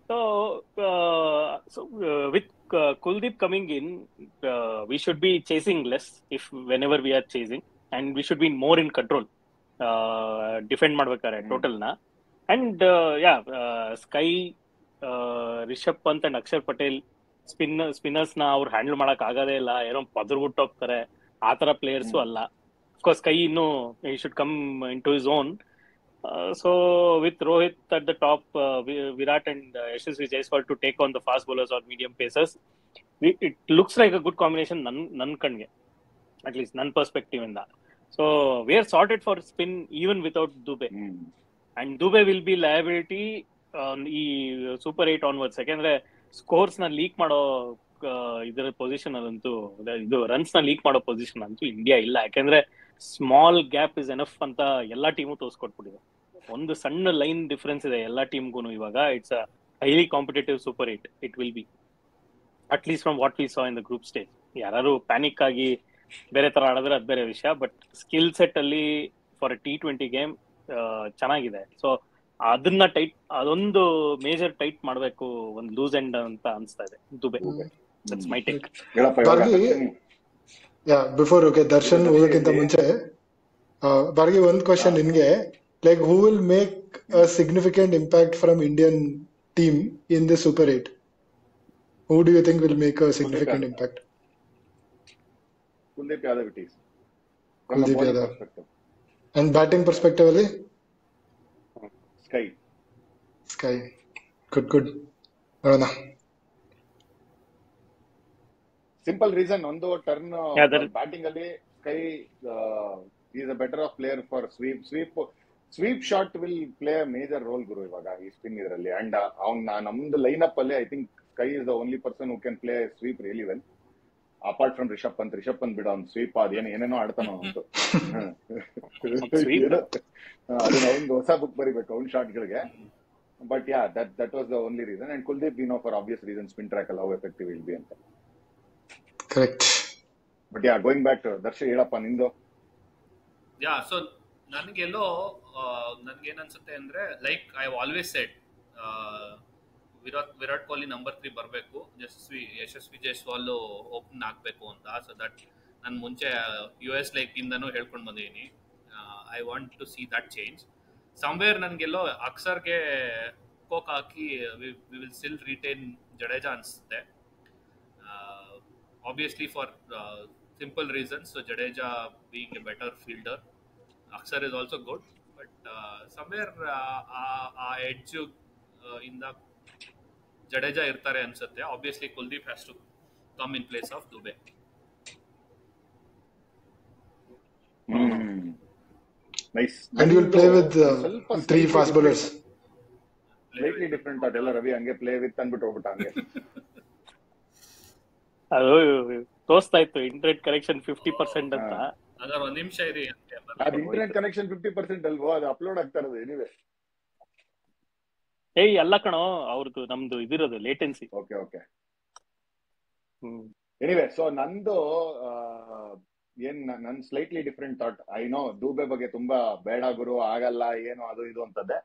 [SPEAKER 2] So with Kuldeep coming in, we should be chasing less if whenever we are chasing, and we should be more in control. Defend ಮಾಡ್ಬೇಕಾರೆ ಟೋಟಲ್ ನ. And SKY, Rishabh Pant and Akshar Patel spinners ನ ಅವ್ರು ಹ್ಯಾಂಡಲ್ ಮಾಡಕ್ ಆಗದೇ ಇಲ್ಲ, ಏನೋ ಪದರ್ಬಿಟ್ಟು ಹೋಗ್ತಾರೆ, ಆತರ ಪ್ಲೇಯರ್ಸು ಅಲ್ಲ. ಅಫ್ಕೋರ್ಸ್ ಸ್ಕೈ ಇನ್ನು he should come into his own. So with Rohit at the top, Virat and Yashasvi Jaiswal to take on the fast bowlers or medium pacers, it looks like a good combination. Nan kange, at least nan perspective in that. So we are sorted for spin even without Dube. And Dube will be liability ಈ Super 8 onwards. ಯಾಕಂದ್ರೆ ಸ್ಕೋರ್ಸ್ ನ ಲೀಕ್ ಮಾಡೋ ಇದರ ಪೊಸಿಷನ್ ಅದಂತೂ, ಇದು ರನ್ಸ್ ನ ಲೀಕ್ ಮಾಡೋ ಪೊಸಿಷನ್ ಅಂತೂ ಇಂಡಿಯಾ ಇಲ್ಲ. ಯಾಕಂದ್ರೆ ಸ್ಮಾಲ್ ಗ್ಯಾಪ್ ಇಸ್ ಎನಫ್ ಅಂತ ಎಲ್ಲಾ ಟೀಮು ತೋರಿಸ್ಕೊಟ್ಬಿಟ್ಟಿದೆ. ಒಂದು ಸಣ್ಣ ಲೈನ್ ಡಿಫರೆನ್ಸ್ ಇದೆ ಎಲ್ಲಾ ಟೀಮ್ಗೂ ಇವಾಗ. It's a highly competitive Super 8 it will B, at least from what we saw in the group stage. ಯಾರು ಪ್ಯಾನಿಕ್ ಆಗಿ ಬೇರೆ ತರ ಆಡಿದ್ರೆ ಅದು ಬೇರೆ ವಿಷಯ, ಬಟ್ ಸ್ಕಿಲ್ ಸೆಟ್ ಅಲ್ಲಿ ಫಾರ್ T20 ಗೇಮ್ ಚೆನ್ನಾಗಿದೆ. ಸೊ ಅದನ್ನ ಅದೊಂದು ಮೇಜರ್ ಟೈಟ್ ಮಾಡ್ಬೇಕು, ಒಂದು ಲೂಸ್ ಎಂಡ್ ಅಂತ ಅನ್ಸ್ತಾ ಇದೆ Dube. That's my take.
[SPEAKER 4] Before Darshan ಹೋಗೋಕ್ಕಿಂತ ಮುಂಚೆ ಬಾರ್ಗಿ ಒಂದ್ ಕ್ವಶನ್ ನಿನ್ಗೆ, like who will make a significant impact from Indian team in the Super 8? Who do you think will make a significant impact?
[SPEAKER 3] Kuldeep Yadav it is.
[SPEAKER 4] Kuldeep Yadav. And batting perspective ಅಲ್ಲಿ ಸ್ಕೈ. ಗುಡ್ ನೋಡೋಣ.
[SPEAKER 3] ಸಿಂಪಲ್ ರೀಸನ್, ಒಂದು ಟರ್ನ್ ಬ್ಯಾಟಿಂಗ್ ಅಲ್ಲಿ SKY is a better of player for sweep shot will play a major role ಗುರು ಇವಾಗ ಈ ಸ್ಪಿನ್ ಇದರಲ್ಲಿ. ಅಂಡ್ ನಮ್ದು ಲೈನ್ ಅಪ್ ಅಲ್ಲಿ I think SKY is the only person who can play sweep really well, apart from Rishabh Pant ಬಿಡ ಅವ್ನು ಸ್ವೀಪ್ ಏನೇನೋ ಆಡ್ತಾನೋ ಅಂತ. ಅದನ್ನ ಒಂದು ಹೊಸ ಬುಕ್ ಬರಿಬೇಕು ಅವ್ನ ಶಾಟ್ಗಳಿಗೆ. But yeah that was the only reason. And Kuldeep for obvious reason spin track ಅಲ್ಲಿ ಹೌ ಎಫೆಕ್ಟಿವ್ ವಿಲ್ ಬಿ ಅಂತ.
[SPEAKER 4] Correct.
[SPEAKER 3] But yeah going back to Darshan, ಹೇಳಪ್ಪ ನಿಂದು.
[SPEAKER 1] ಯಾ ಸೊ ನನಗೇನ್ ಅನ್ಸುತ್ತೆ ಅಂದ್ರೆ, like I always said Virat Kohli number 3 ಬರಬೇಕು, ಯಶಸ್ವಿ ಜೈಸ್ವಾಲ್ ಓಪನ್ ಹಾಕ್ಬೇಕು ಅಂತ. ಸೊ ದಟ್ ನಾನು ಮುಂಚೆ US ಲೈಕ್ ಇಂದನೂ ಹೇಳ್ಕೊಂಡು ಬಂದಿದ್ದೀನಿ. I want to see that change. Somewhere ನನಗೆಲ್ಲೋ ಅಕ್ಸರ್ಗೆ ಕೋಕ್ ಹಾಕಿ we will still retain Jadeja ಅನಿಸುತ್ತೆ. Obviously for simple reasons. So Jadeja being a better fielder, Akshar is also good, but somewhere ಆ ಎಡ್ಜ್ ಇಂದ ಜಡೇಜಾ ಇರ್ತಾರೆ ಅನ್ಸುತ್ತೆ. Obviously Kuldeep has to come in place of Dube.
[SPEAKER 3] Nice.
[SPEAKER 4] And you will play with three fast bowlers.
[SPEAKER 3] Slightly different thought ಎಲ್ಲ. ರವಿ ಹಂಗೆ ಪ್ಲೇ ವಿತ್ ಅಂದ್ಬಿಟ್ಟು ಹೋಗ್ಬಿಟ್ಟ ಹಂಗೆ.
[SPEAKER 2] ಅದು ತೋರಿಸ್ತಾ ಇತ್ತು ಇಂಟರ್ನೆಟ್ ಕನೆಕ್ಷನ್ 50% ಅಂತ.
[SPEAKER 1] ಅದರ ಒಂದ್ ನಿಮಿಷ ಇರಿ.
[SPEAKER 3] ಅದು ಇಂಟರ್ನೆಟ್ ಕನೆಕ್ಷನ್ 50% ಅಲ್ವೋ, ಅದು ಅಪ್ಲೋಡ್ ಆಗ್ತಾ ಇರೋದು. ಎನಿವೇ
[SPEAKER 2] ಎಲ್ಲ ಕಣೋ, ಅವ್ರದ್ದು ನಮ್ದು ಇದಿರೋದು ಲೇಟೆನ್ಸಿ.
[SPEAKER 3] ಓಕೆ. ಎನಿವೇ, ಸೊ ನಂದು ನನ್ slightly different thought. I know Dube ಬಗ್ಗೆ ತುಂಬಾ ಬೇಡ ಗುರು, ಆಗಲ್ಲ, ಏನು ಅದು ಇದು ಅಂತದೆ.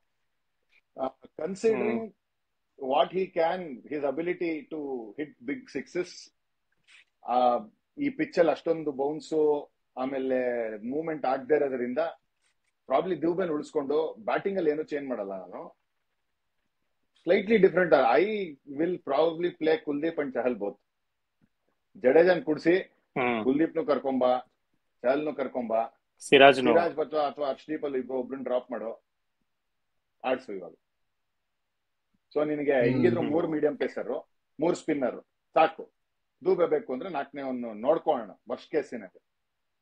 [SPEAKER 3] Considering what he can, his ability to hit big sixes, ಈ ಪಿಚ್ಚಲ್ಲಿ ಅಷ್ಟೊಂದು ಬೌನ್ಸು ಆಮೇಲೆ ಮೂವ್ಮೆಂಟ್ ಆಗದೆ ಇರೋದ್ರಿಂದ ಪ್ರಾಬ್ಲಿ ದೂಬೆನ್ ಉಳಿಸ್ಕೊಂಡು ಬ್ಯಾಟಿಂಗ್ ಅಲ್ಲಿ ಏನು ಚೇಂಜ್ ಮಾಡಲ್ಲ ನಾನು. Slightly different. I will probably play Kuldeep and Chahal both. ಜಡೇಜನ್ ಕುಡ್ಸಿ ಕುಲ್ದೀಪ್ನು ಕರ್ಕೊಂಬ, ಚಹಲ್ನು ಕರ್ಕೊಂಬ, ಸಿರಾಜ್ ಅಥವಾ ಹರ್ಷದೀಪ್ ಅಲ್ಲಿ ಒಬ್ರನ್ನ ಡ್ರಾಪ್ ಮಾಡೋ, ಆಡ್ಸು ಇವಾಗ. ಸೊ ನಿನಗೆ ಹೆಂಗಿದ್ರು 3 ಮೀಡಿಯಂ ಪೇಸರ್, 3 ಸ್ಪಿನ್ನರ್ ಸಾಕು. ದೂಬೆ ಬೇಕು ಅಂದ್ರೆ 4ನೇ ಒಂದು ನೋಡ್ಕೊಳ್ಳೋಣ ವರ್ಸ್ಟ್ ಕೇಸಿನಲ್ಲಿ.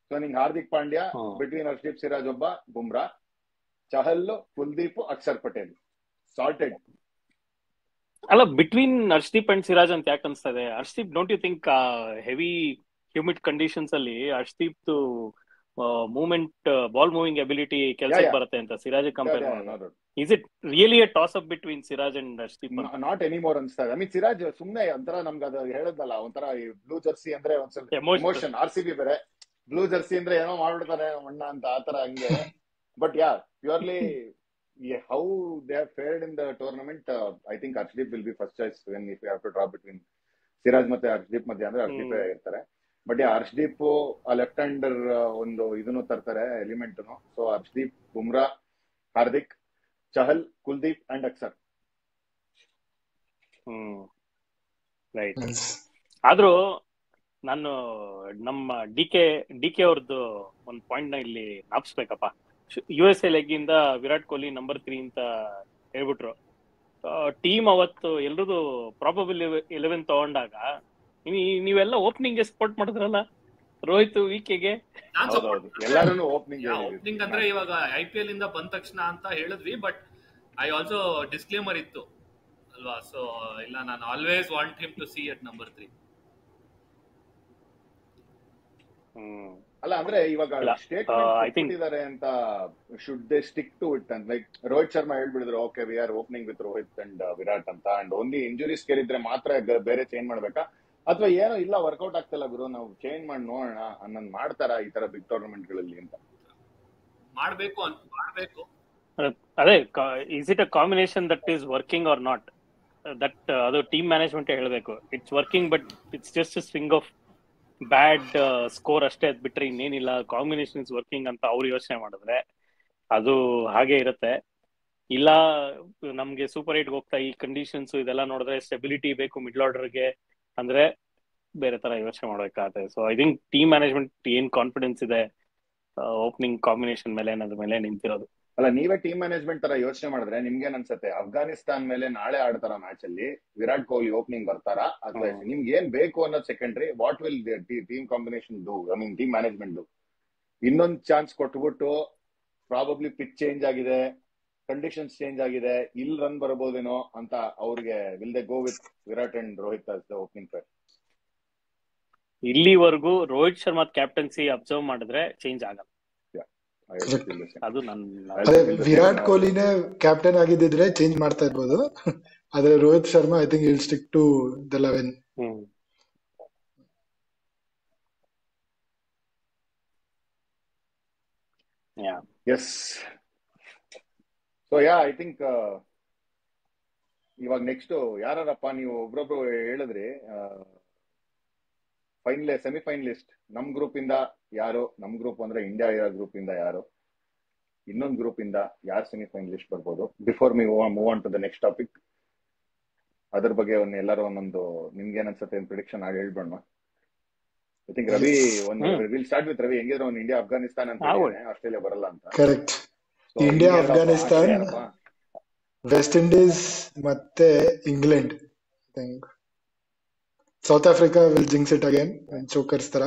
[SPEAKER 3] ಸೊ ನಿಂಗೆ ಹಾರ್ದಿಕ್ ಪಾಂಡ್ಯ ಬಿಟ್ವೀನ್ ಹರ್ಷದೀಪ್, ಸಿರಾಜ್ ಒಬ್ಬ, ಬುಮ್ರಾ, ಚಹಲ್, ಕುಲ್ದೀಪ್, ಅಕ್ಷರ್ ಪಟೇಲ್, ಸಾರ್ಟೆಡ್.
[SPEAKER 2] ಅಲ್ಲ, ಬಿಟ್ವೀನ್ ಹರ್ಷದೀಪ್ ಅಂಡ್ ಸಿರಾಜ್ ಅಂತ ಯಾಕೆ ಅನ್ಸ್ತಾ ಇದೆ? Harshdeep, don't you think heavy humid conditions ಅಲ್ಲಿ Harshdeep movement, ball moving ability ಕೆಲಸಕ್ಕೆ ಬರುತ್ತೆ ಅಂತ ಸಿರಾಜ್ ಕಂಪೇರ್ ಮಾಡಿದ್ರೆ? Is it really a toss up between Siraj and Harshdeep?
[SPEAKER 3] Not anymore ಅನ್ಸ್ತಾ ಇದೆ. ಐ ಮೀನ್ ಸಿರಾಜ್ ಸುಮ್ನೆ ಒಂಥರ ನಮ್ಗೆ ಅದು ಹೇಳದಲ್ಲ, ಒಂಥರ ಬ್ಲೂ ಜರ್ಸಿ ಅಂದ್ರೆ ಒಂದ್ಸಲ ಎಮೋಷನ್. RCB ಬೇರೆ, ಬ್ಲೂ ಜರ್ಸಿ ಅಂದ್ರೆ ಏನೋ ಮಾಡ್ಬಿಡ್ತಾರೆ ಅಣ್ಣ ಅಂತ, ಆತರ ಹಂಗೆ. But yeah, purely how they have fared in the tournament, I think Arshdeep will be first choice when if you have to draw between Siraj ಮತ್ತೆ Arshdeep ಮಧ್ಯೆ ಅಂದ್ರೆ Arshdeep ಇರ್ತಾರೆ. ಬಟ್ Arshdeep ಆ ಲೆಫ್ಟ್ ಹ್ಯಾಂಡರ್ ಒಂದು ಇದನ್ನು ತರ್ತಾರೆ, element. So Arshdeep, Bumrah, Hardik, Chahal, Kuldeep and Akshar.
[SPEAKER 2] Right. ಆದ್ರೂ ನಾನು ನಮ್ಮ ಡಿ ಕೆ ಅವ್ರದ್ದು ಒಂದು ಪಾಯಿಂಟ್ ನ ಇಲ್ಲಿ ನಾಪ್ಸ್ಬೇಕಪ್ಪ. USA ಲೆಗ್ ಇಂದ ವಿರಾಟ್ ಕೊಹ್ಲಿ ನಂಬರ್ 3 ಅಂತ ಹೇಳ್ಬಿಟ್ರು. ಟೀಮ್ ಅವತ್ತು ಎಲ್ರದು ಪ್ರಾಬಬಲ್ 11 ತಗೊಂಡಾಗ ನೀವೆಲ್ಲ ಓಪನಿಂಗ್ ಸಪೋರ್ಟ್ ಮಾಡಿದ್ರಲ್ಲ ರೋಹಿತ್, ವಿಕೆಗೆ.
[SPEAKER 3] ಎಲ್ಲರೂ ಓಪನಿಂಗ್
[SPEAKER 1] ಅಂದ್ರೆ ಇವಾಗ IPL ಇಂದ ಬಂದ ತಕ್ಷಣ ಅಂತ ಹೇಳಿದ್ವಿ, ಬಟ್ ಐ ಆಲ್ಸೋ ಡಿಸ್ಕ್ಲೇಮರ್ ಇತ್ತು ಅಲ್ವಾ. ಸೊ ಇಲ್ಲ, ನಾನು always want him to see at number 3.
[SPEAKER 3] ಅಲ್ಲ ಅಂದ್ರೆ ಇವಾಗ ಸ್ಟೇಟ್ಮೆಂಟ್ ಇದ್ದಾರೆ ಅಂತ, should they stick to it ಅಂತ. ಲೈಕ್ ರೋಹಿತ್ ಶರ್ಮಾ ಹೇಳ್ಬಿಡಿದ್ರು, okay we are opening with Rohit and Virat ಅಂತ, ಅಂಡ್ ಓನ್ಲಿ ಇಂಜುರೀಸ್ ಕೇಳಿದ್ರೆ ಮಾತ್ರ ಬೇರೆ ಚೇಂಜ್ ಮಾಡ್ಬೇಕಾ, ಅಥವಾ ಏನೋ ಇಲ್ಲ ವರ್ಕೌಟ್ ಆಗ್ತಿಲ್ಲ ಗುರು, ನಾವು ಚೇಂಜ್ ಮಾಡಿ ನೋಡೋಣ ಅನ್ನೋದು ಮಾಡ್ತಾರ ಈ ತರ ಬಿಗ್ ಟೂರ್ನಮೆಂಟ್ ಗಳಲ್ಲಿ ಅಂತ?
[SPEAKER 1] ಮಾಡ್ಬೇಕು.
[SPEAKER 2] ಅದೇ, is it a combination that is working or not? That ಅದು ಟೀಮ್ ಮ್ಯಾನೇಜ್ಮೆಂಟ್ ಹೇಳಬೇಕು. It's working, but it's just swing of bad score ಅಷ್ಟೇ, ಅದ್ ಬಿಟ್ರೆ ಇನ್ನೇನಿಲ್ಲ. ಕಾಂಬಿನೇಷನ್ ಇಸ್ ವರ್ಕಿಂಗ್ ಅಂತ ಅವ್ರು ಯೋಚನೆ ಮಾಡಿದ್ರೆ ಅದು ಹಾಗೆ ಇರುತ್ತೆ. ಇಲ್ಲ, ನಮ್ಗೆ ಸೂಪರ್ 8 ಹೋಗ್ತಾ ಈ ಕಂಡೀಷನ್ಸ್ ಇದೆಲ್ಲ ನೋಡಿದ್ರೆ ಸ್ಟೆಬಿಲಿಟಿ ಬೇಕು ಮಿಡ್ಲ್ ಆರ್ಡರ್ಗೆ ಅಂದ್ರೆ ಬೇರೆ ತರ ಯೋಚನೆ ಮಾಡ್ಬೇಕಾಗತ್ತೆ. So I think team management ಏನ್ ಕಾನ್ಫಿಡೆನ್ಸ್ ಇದೆ ಓಪನಿಂಗ್ ಕಾಂಬಿನೇಷನ್ ಮೇಲೆ ಅನ್ನೋದ್ರ ಮೇಲೆ ನಿಂತಿರೋದು.
[SPEAKER 3] ಅಲ್ಲ, ನೀವೇ ಟೀಮ್ ಮ್ಯಾನೇಜ್ಮೆಂಟ್ ತರ ಯೋಚನೆ ಮಾಡಿದ್ರೆ ನಿಮ್ಗೇನ್ ಅನ್ಸುತ್ತೆ? ಅಫ್ಘಾನಿಸ್ತಾನ್ ಮೇಲೆ ನಾಳೆ ಆಡ್ತಾರ ಮ್ಯಾಚ್ ಅಲ್ಲಿ ವಿರಾಟ್ ಕೊಹ್ಲಿ ಓಪನಿಂಗ್ ಬರ್ತಾರಾ, ಅಥವಾ ನಿಮ್ಗೆ ಏನ್ ಬೇಕು ಅನ್ನೋದು secondary? What will team combination do, I mean team management do? ಇನ್ನೊಂದು ಚಾನ್ಸ್ ಕೊಟ್ಬಿಟ್ಟು ಪ್ರಾಬಬ್ಲಿ ಪಿಚ್ ಚೇಂಜ್ ಆಗಿದೆ, ಕಂಡೀಷನ್ಸ್ ಚೇಂಜ್ ಆಗಿದೆ, ಇಲ್ಲಿ ರನ್ ಬರಬಹುದೇನೋ ಅಂತ ಅವ್ರಿಗೆ will they go with Virat and Rohit as the opening pair?
[SPEAKER 2] ಇಲ್ಲಿವರೆಗೂ ರೋಹಿತ್ ಶರ್ಮಾ ಕ್ಯಾಪ್ಟನ್ಸಿ ಅಬ್ಸರ್ವ್ ಮಾಡಿದ್ರೆ ಚೇಂಜ್ ಆಗಲ್ಲ. ಅದು
[SPEAKER 4] ವಿರಾಟ್ ಕೊಹ್ಲಿನೇ ಕ್ಯಾಪ್ಟನ್ ಆಗಿದ್ದಿದ್ರೆ ಚೇಂಜ್ ಮಾಡ್ತಾ ಇರ್ಬೋದು. ಆದ್ರೆ Rohit Sharma I think will stick to the 11.
[SPEAKER 3] Yes. So yeah, I think ಇವಾಗ ನೆಕ್ಸ್ಟ್ ಯಾರಪ್ಪ ನೀವು ಒಬ್ರೊಬ್ರು ಹೇಳಿದ್ರಿ ಸೆಮಿಫೈನಲಿಸ್ಟ್ ನಮ್ ಗ್ರೂಪ್ ಇಂದ ಯಾರು, ನಮ್ ಗ್ರೂಪ್ ಅಂದ್ರೆ ಇಂಡಿಯಾ ಇರೋ ಗ್ರೂಪ್ ಇಂದ ಯಾರು, ಇನ್ನೊಂದು ಗ್ರೂಪ್ ಇಂದ ಯಾರು ಸೆಮಿಫೈನಲಿಸ್ಟ್ ಬರ್ಬೋದು? Before move on to the next topic, ಅದ್ರ ಬಗ್ಗೆ ಎಲ್ಲರೂ ಒಂದೊಂದು ನಿಮ್ಗೆ ಏನ್ ಅನ್ಸುತ್ತೆ ಪ್ರಿಡಿಕ್ಷನ್ ಆಗಿ ಹೇಳ್ಬೇಡ. I think Ravi will start with Ravi. ಹೆಂಗಿದ್ರೆ ಒಂದು ಇಂಡಿಯಾ ಅಫ್ಘಾನಿಸ್ತಾನ್ ಅಂತ ಆಸ್ಟ್ರೇಲಿಯಾ ಬರಲ್ಲ ಅಂತ.
[SPEAKER 4] Correct. India, Afghanistan, West Indies ಮತ್ತೆ England. South Africa will jinx it again chokers ತರ.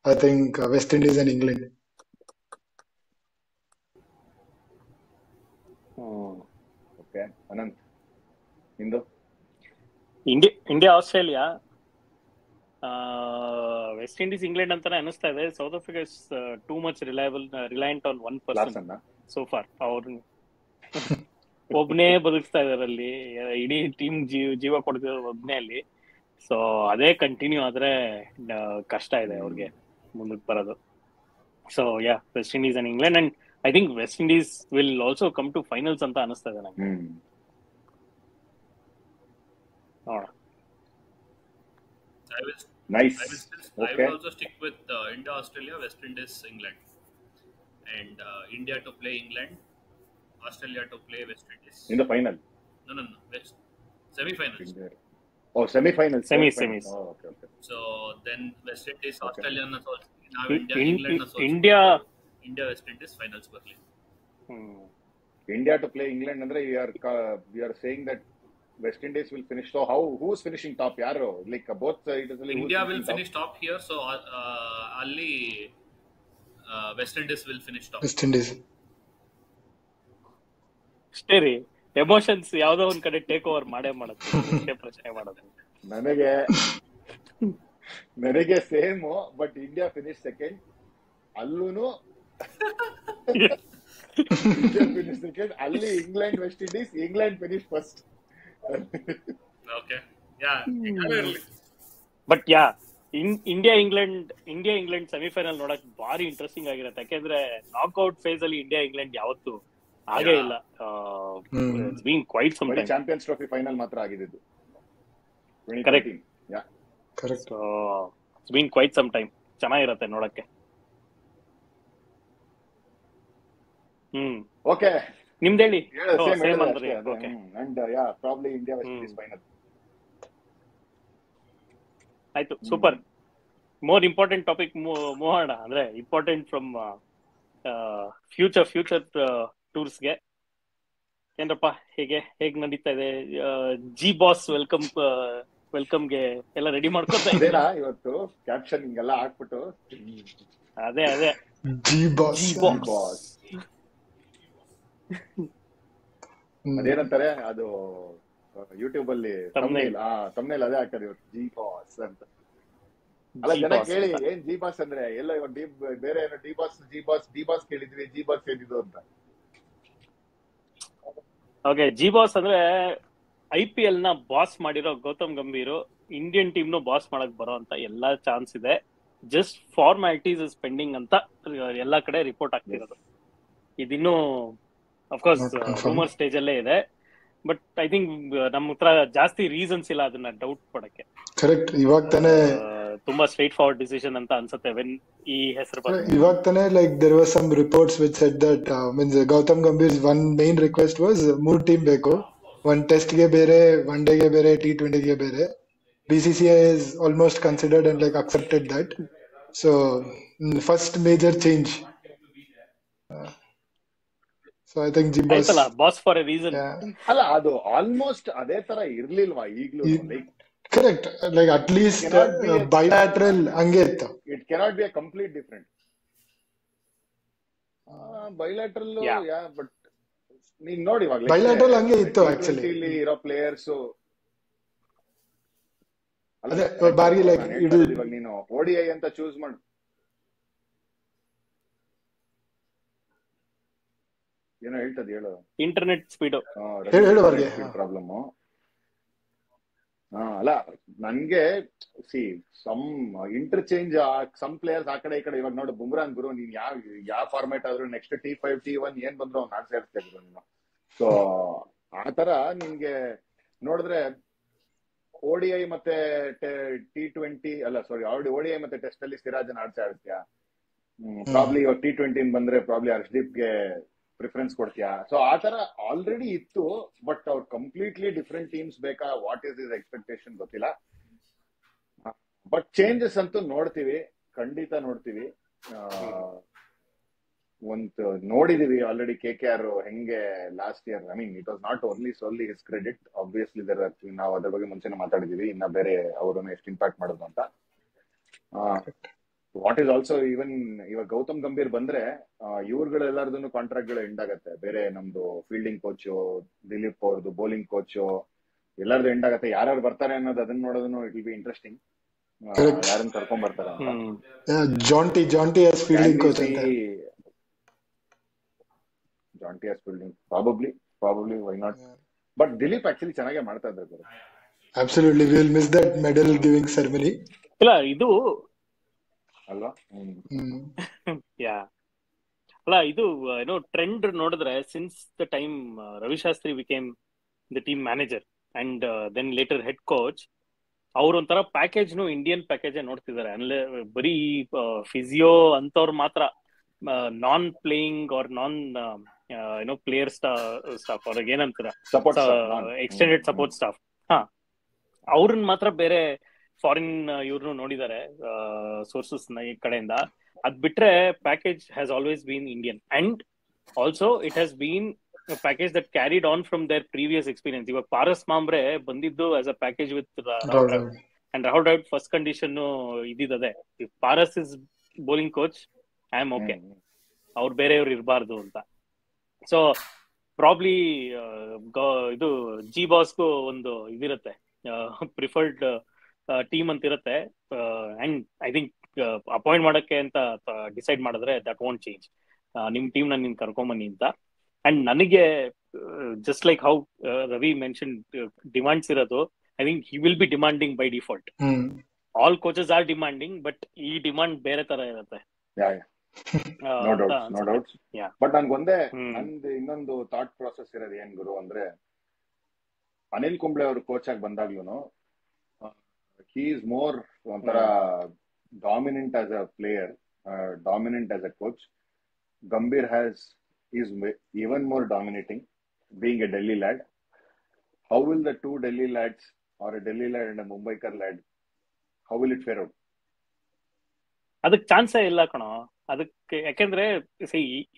[SPEAKER 4] I think West Indies and England.
[SPEAKER 3] Okay Anant ನಿಂದು?
[SPEAKER 2] India Australia, West Indies England ಅಂತಾನೆ ಅನಿಸ್ತಾ ಇದೆ. South Africa is too much reliant on one person so far. ಅವ್ರು ಒಬ್ನೇ ಬದುಕ್ತಾ ಇದಾರೆ ಅಲ್ಲಿ, ಇಡೀ ಟೀಮ್ ಜೀವ ಕೊಡ್ತಿರೋದು ಒಬ್ನೇ ಅಲ್ಲಿ. ಸೊ ಅದೇ ಕಂಟಿನ್ಯೂ ಆದ್ರೆ ಕಷ್ಟ ಇದೆ ಅವ್ರಿಗೆ ಮುಂದಕ್ಕೆ ಬರೋದು. So yeah, West Indies and England. And I think West Indies will also come to finals ಅಂತ ಅನಿಸ್ತಾ ಇದೆ ನಂಗೆ. ನೋಡೋಣ.
[SPEAKER 3] Nice.
[SPEAKER 1] I will also stick with India, Australia, West Indies, England, and India to play England, Australia to play West Indies
[SPEAKER 3] in the final.
[SPEAKER 1] No, semi-finals.
[SPEAKER 3] Oh, semi-finals.
[SPEAKER 2] Semis.
[SPEAKER 3] Oh, okay.
[SPEAKER 1] So then West Indies,
[SPEAKER 3] Okay.
[SPEAKER 1] Australia, also now England, also
[SPEAKER 2] India,
[SPEAKER 1] West Indies finals ಬರ್ಲಿ.
[SPEAKER 3] India to play England ಅಂದ್ರೆ we are saying that West Indies will finish. So who's finishing top? Yaru? Like both sides.
[SPEAKER 1] India will finish top here. So Ali West Indies will finish top.
[SPEAKER 4] West Indies.
[SPEAKER 2] ಅಷ್ಟೇ ರೀ, ಎಮೋಷನ್ಸ್ ಯಾವ್ದೋ ಒಂದ್ ಕಡೆ ಟೇಕ್ ಓವರ್ ಮಾಡೇ ಮಾಡುತ್ತೆ. ಪ್ರಶ್ನೆ ಮಾಡೋದು
[SPEAKER 3] ನನಗೆ same, but India finish second. ಅಲ್ಲೂನು ಇಂಡಿಯಾ ಫಿನಿಶ್ ಸೆಕೆಂಡ್. ಅಲ್ಲಿ England West Indies, England finish first.
[SPEAKER 1] Okay. Yeah.
[SPEAKER 2] But yeah, India England semifinal ನೋಡಕ್ ಭಾರಿ ಇಂಟ್ರೆಸ್ಟಿಂಗ್ ಆಗಿರುತ್ತೆ. ಯಾಕೆಂದ್ರೆ ನಾಕ್ಔಟ್ ಫೇಸ್ ಅಲ್ಲಿ ಇಂಡಿಯಾ ಇಂಗ್ಲೆಂಡ್ ಯಾವತ್ತು ಹಾಗೇ ಇಲ್ಲ. It's been quite some time.
[SPEAKER 3] Champions Trophy final ಮಾತ್ರ ಆಗಿದ್ದು.
[SPEAKER 2] Correct.
[SPEAKER 4] Correct.
[SPEAKER 2] It's been quite some time. ಚೆನ್ನಾಗಿರುತ್ತೆ ನೋಡಕ್ಕೆ.
[SPEAKER 3] ಓಕೆ,
[SPEAKER 2] ನಿಮ್ದು ಹೇಳಿ.
[SPEAKER 3] ಸೇಮ್ ಅಂದ್ರೆ okay. And yeah, probably India West Indies final.
[SPEAKER 2] ಆಯ್ತು, ಸೂಪರ್. ಮೋರ್ ಇಂಪಾರ್ಟೆಂಟ್ ಟಾಪಿಕ್ ಮೋಹಣ, ಅಂದ್ರೆ ಇಂಪಾರ್ಟೆಂಟ್ ಫ್ರಮ್ ಫ್ಯೂಚರ್ ಟೂರ್ಸ್ಗೆ. ಏನ್ರಪ್ಪ, ಹೇಗ್ ನಡೀತಾ ಇದೆ? ಜಿ ಬಾಸ್ ವೆಲ್ಕಮ್ಗೆ ಎಲ್ಲ ರೆಡಿ ಮಾಡ್ಕೊತಾ ಇದ್ದೀರಾ?
[SPEAKER 3] ಇವತ್ತು ಕ್ಯಾಪ್ಷನ್ ಹಿಂಗೆಲ್ಲ ಹಾಕ್ಬಿಟ್ಟು
[SPEAKER 2] ಅದೇ
[SPEAKER 4] ಜಿ ಬಾಸ್.
[SPEAKER 3] ಅದೇನಂತಾರೆ ಅದು ಯೂಟ್ಯೂಬ್ ಅಲ್ಲಿ ತಮ್ನೇಲ್ ಅದೇ ಹಾಕ್ತಾರೆ ಇವತ್ತು, ಜಿ ಬಾಸ್ ಅಂತ. ಅಲ್ಲ, ಜನ ಕೇಳಿ ಏನ್ ಜಿ ಬಾಸ್ ಅಂದ್ರೆ, ಎಲ್ಲ ಇವಾಗ ಬೇರೆ ಏನೋ ಡಿ ಬಾಸ್ ಕೇಳಿದ್ವಿ, ಜಿ ಬಾಸ್ ಏನಿದು ಅಂತ.
[SPEAKER 2] ಓಕೆ, ಜಿ ಬಾಸ್ ಅಂದ್ರೆ IPL ನ ಬಾಸ್ ಮಾಡಿರೋ ಗೌತಮ್ ಗಂಭೀರ್ ಇಂಡಿಯನ್ ಟೀಮ್ ನು ಬಾಸ್ ಮಾಡಕ್ ಬರೋ ಅಂತ ಎಲ್ಲಾ ಚಾನ್ಸ್ ಇದೆ. ಜಸ್ಟ್ ಫಾರ್ಮಾಲಿಟೀಸ್ ಇಸ್ ಪೆಂಡಿಂಗ್ ಅಂತ ಎಲ್ಲಾ ಕಡೆ ರಿಪೋರ್ಟ್ ಆಗ್ತಿರೋದು. ಇದಿನ್ನೂ ಅಫ್ಕೋರ್ಸ್ ರೂಮರ್ ಸ್ಟೇಜ್ ಅಲ್ಲೇ ಇದೆ. ಬಟ್ ಐ ಥಿಂಕ್ ನಮ್ಮ ಹತ್ರ ಜಾಸ್ತಿ ರೀಸನ್ಸ್ ಇಲ್ಲ ಅದನ್ನ ಡೌಟ್ ಪಡಕ್ಕೆ.
[SPEAKER 4] ಕರೆಕ್ಟ್. ಇವಾಗ ತಾನೇ
[SPEAKER 2] ತುಂಬಾ ಸ್ಟ್ರೈಟ್ ಫಾರ್ವರ್ಡ್ ಡಿಸಿಷನ್ ಅಂತ ಅನ್ಸುತ್ತೆ ವೆನ್ ಈ ಹೆಸರು ಬಂತು.
[SPEAKER 4] ಇವಾಗ ತಾನೇ like there was some reports which said that means Gautam Gambhir's one main request was 3 team ಬೇಕು. ಒನ್ ಟೆಸ್ಟ್ ಗೆ ಬೇರೆ, ಒನ್ ಡೇ ಗೆ ಬೇರೆ, T20 ಗೆ ಬೇರೆ. BCCI is almost considered and like accepted that. So first major change. So I think Jim
[SPEAKER 2] ಆಯ್ತಲ್ಲ, ಬಾಸ್ ಫಾರ್ ಎ ರೀಸನ್.
[SPEAKER 3] ಅಲ್ಲ, ಅದು ಆಲ್ಮೋಸ್ಟ್ ಅದೇ ತರ ಇರ್ಲಿಲ್ವಾ ಈಗ್ಲೂ? Like
[SPEAKER 4] correct, like at least bilateral ಹಂಗೆ ಇತ್ತು.
[SPEAKER 3] It cannot be a complete different bilateral. Yeah, but ನೀನ್ ನೋಡಿ ಇವಾಗ
[SPEAKER 4] ಬೈಲ್ಯಾಟ್ರಲ್ ಹಂಗೆ ಇತ್ತು ಆಕ್ಚುಲಿ.
[SPEAKER 3] ಇಲ್ಲಿ ಇರೋ ಪ್ಲೇಯರ್ಸ್
[SPEAKER 4] ಅದೇ ಬಾರಿ ಲೈಕ್
[SPEAKER 3] ಇವಾಗ ನೀನು ODI ಅಂತ ಚೂಸ್ ಮಾಡು. ಏನೋ ಹೇಳ್ತದ, ಹೇಳು.
[SPEAKER 2] Internet speed
[SPEAKER 3] problem. ಅಲ್ಲ, ನನ್ಗೆ ಸಮ್ ಇಂಟರ್ಚೇಂಜ್ ಸಮ್ ಪ್ಲೇಯರ್ಸ್ ಆ ಕಡೆ ಈ ಕಡೆ. ಇವಾಗ ನೋಡು, ಬುಮ್ರಾನ್ ಗುರು, ನೀನ್ ಯಾವ ಫಾರ್ಮ್ಯಾಟ್ ಆದ್ರೂ ನೆಕ್ಸ್ಟ್ T5 T1 ಏನ್ ಬಂದ್ರು ಅವ್ನು ಆಡ್ತಾ ಇರ್ತಾ ಇದ್ರು ನೀನು. ಸೊ ಆ ತರ ನಿನ್ಗೆ ನೋಡಿದ್ರೆ ODI ಮತ್ತೆ T20 ಅಲ್ಲ ಸಾರಿ ODI ಮತ್ತೆ ಟೆಸ್ಟ್ ಅಲ್ಲಿ ಸಿರಾಜನ್ ಆಡ್ತೀಯಾ, ಪ್ರಾಬ್ಲಿ ಇವಾಗ T20 ಬಂದ್ರೆ ಪ್ರಾಬ್ಲಿ ಹರ್ಷದೀಪ್ಗೆ ಪ್ರಿಫರೆನ್ಸ್ ಕೊಡ್ತೀಯಾ. ಸೊ ಆ ತರ ಆಲ್ರೆಡಿ ಇತ್ತು, ಬಟ್ ಅವ್ರು ಕಂಪ್ಲೀಟ್ಲಿ ಡಿಫ್ರೆಂಟ್ ಟೀಮ್ಸ್ ಬೇಕಾ, ವಾಟ್ ಇಸ್ ಇಸ್ ಎಕ್ಸ್ಪೆಕ್ಟೇಷನ್ ಗೊತ್ತಿಲ್ಲ. ಬಟ್ ಚೇಂಜಸ್ ಅಂತೂ ನೋಡ್ತೀವಿ, ಖಂಡಿತ ನೋಡ್ತೀವಿ. ಒಂದು ನೋಡಿದೀವಿ ಆಲ್ರೆಡಿ KKR ಹೆಂಗೆ last year. I mean it was not only ಸೋನ್ಲಿ his credit, obviously ನಾವು ಅದ್ರ ಬಗ್ಗೆ ಮುಂಚೆನೆ ಮಾತಾಡಿದೀವಿ, ಇನ್ನ ಬೇರೆ ಅವರನ್ನು ಎಷ್ಟು ಇಂಪ್ಯಾಕ್ಟ್ ಮಾಡೋದು ಅಂತ. ವಾಟ್ ಈಸ್ ಆಲ್ಸೋ ಈವನ್ ಇವಾಗ ಗೌತಮ್ ಗಂಭೀರ್ ಬಂದ್ರೆ ಇವ್ರುಗಳೆಲ್ಲಾರ್ದು ಕಾಂಟ್ರಾಕ್ಟ್ ಗಳು ಎಂಡ್ ಆಗತ್ತೆ. ಬೇರೆ ನಮ್ದು ಫೀಲ್ಡಿಂಗ್ ಕೋಚು, ದಿಲೀಪ್ ಅವ್ರದ್ದು ಬೌಲಿಂಗ್ ಕೋಚು ಎಲ್ಲಾರ್ದು ಎಂಡ್ ಆಗತ್ತೆ. ಯಾರು ಬರ್ತಾರೆ ಅನ್ನೋದು ಅದನ್ನ ನೋಡೋದನ್ನು ಇಟ್ ವಿಲ್ ಬಿ ಇಂಟ್ರೆಸ್ಟಿಂಗ್. ಯಾರನ್ನ ಕರ್ಕೊಂಡ್ ಬರ್ತಾರ
[SPEAKER 4] ಜಾಂಟಿ ಆಸ್ ಫೀಲ್ಡಿಂಗ್ ಕೋಚ್ ಅಂತ.
[SPEAKER 3] ಜಾಂಟಿ as fielding probably why not. But Dilip actually ಚೆನ್ನಾಗೇ ಮಾಡ್ತಾ ಇದ್ದಾರೆ.
[SPEAKER 4] Absolutely we will miss that medal giving ceremony.
[SPEAKER 2] ಇಲ್ಲ ಇದು
[SPEAKER 3] ಅಲ್ವಾ?
[SPEAKER 2] ಯಾ ಅಲ್ಲ ಇದು ಏನೋ ಟ್ರೆಂಡ್ ನೋಡಿದ್ರೆ since the time Ravi Shastri became the team manager and then later head coach, ಅವ್ರೊಂಥರ ಪ್ಯಾಕೇಜ್ನು Indian package ನೋಡ್ತಿದ್ದಾರೆ. ಅಂದ್ರೆ ಬರೀ ಫಿಸಿಯೋ ಅಂತವ್ರು ಮಾತ್ರ, ನಾನ್ ಪ್ಲೇಯಿಂಗ್ ಆರ್ ನಾನ್ ಏನೋ ಪ್ಲೇಯರ್ ಸ್ಟಾಫ್ ಅವ್ರಿಗೆ ಏನಂತೀರ ಎಕ್ಸ್ಟೆಂಡೆಡ್ ಸಪೋರ್ಟ್ ಸ್ಟಾಫ್, ಅವ್ರನ್ನ ಮಾತ್ರ ಬೇರೆ ಫಾರಿನ್ ಇವ್ರನ್ನು ನೋಡಿದ್ದಾರೆ ಸೋರ್ಸಸ್ ಈ ಕಡೆಯಿಂದ. ಅದ್ ಬಿಟ್ರೆ package has always been Indian and also it has been package that carried on from their previous experience. ಇವಾಗ ಪಾರಸ್ ಮಾಂಬ್ರೆ ಬಂದಿದ್ದು as a package with Rahul Dravid, and Rahul Dravid first condition ಇದ್ದಿದೆ, if Paras is bowling coach I am okay, ಅವ್ರು ಬೇರೆಯವ್ರು ಇರಬಾರ್ದು ಅಂತ. ಸೊ ಪ್ರಾಬ್ಲಿ ಇದು ಜಿ ಬಾಸ್ಗೂ ಒಂದು ಇದಿರುತ್ತೆ, ಪ್ರಿಫರ್ಡ್ ಟೀಮ್ ಅಂತ ಇರುತ್ತೆ, ಅಂಡ್ ಐ ಥಿಂಕ್ ಅಪಾಯಿಂಟ್ ಮಾಡಕ್ಕೆ ಅಂತ ಡಿಸೈಡ್ ಮಾಡಿದ್ರೆ ದಟ್ ವೋಂಟ್ ಚೇಂಜ್. ನಿಮ್ ಟೀಮ್ ನ ನೀನ್ ಕರ್ಕೊಂಬನ್ನಿ ಅಂತ. ಅಂಡ್ ನನಗೆ just like how Ravi mention demands ಇರೋದು, I think he will be demanding by default. All coaches are demanding, but ಈ ಡಿಮಾಂಡ್ ಬೇರೆ ತರ ಇರುತ್ತೆ.
[SPEAKER 3] No doubts. ಬಟ್ ನನ್ಗೊಂದೇ ನಂದು ಇನ್ನೊಂದು ಥಾಟ್ ಪ್ರಾಸೆಸ್ ಇರೋದು ಏನ್ ಗುರು ಅಂದ್ರೆ, ಅನಿಲ್ ಕುಂಬ್ಳೆ ಅವರು ಕೋಚ್ ಆಗಿ ಬಂದಾಗ್ಲೂ he is more ಒಂಥರ dominant as a player, dominant as a coach. Gambhir is even more dominating, being a Delhi lad. How will the two Delhi lads, or a Delhi lad and a Mumbaikar lad, how will it fare out?
[SPEAKER 2] ಅದಕ್ಕೆ ಚಾನ್ಸೇ ಇಲ್ಲ ಕಣೋ. ಅದಕ್ಕೆ ಯಾಕೆಂದ್ರೆ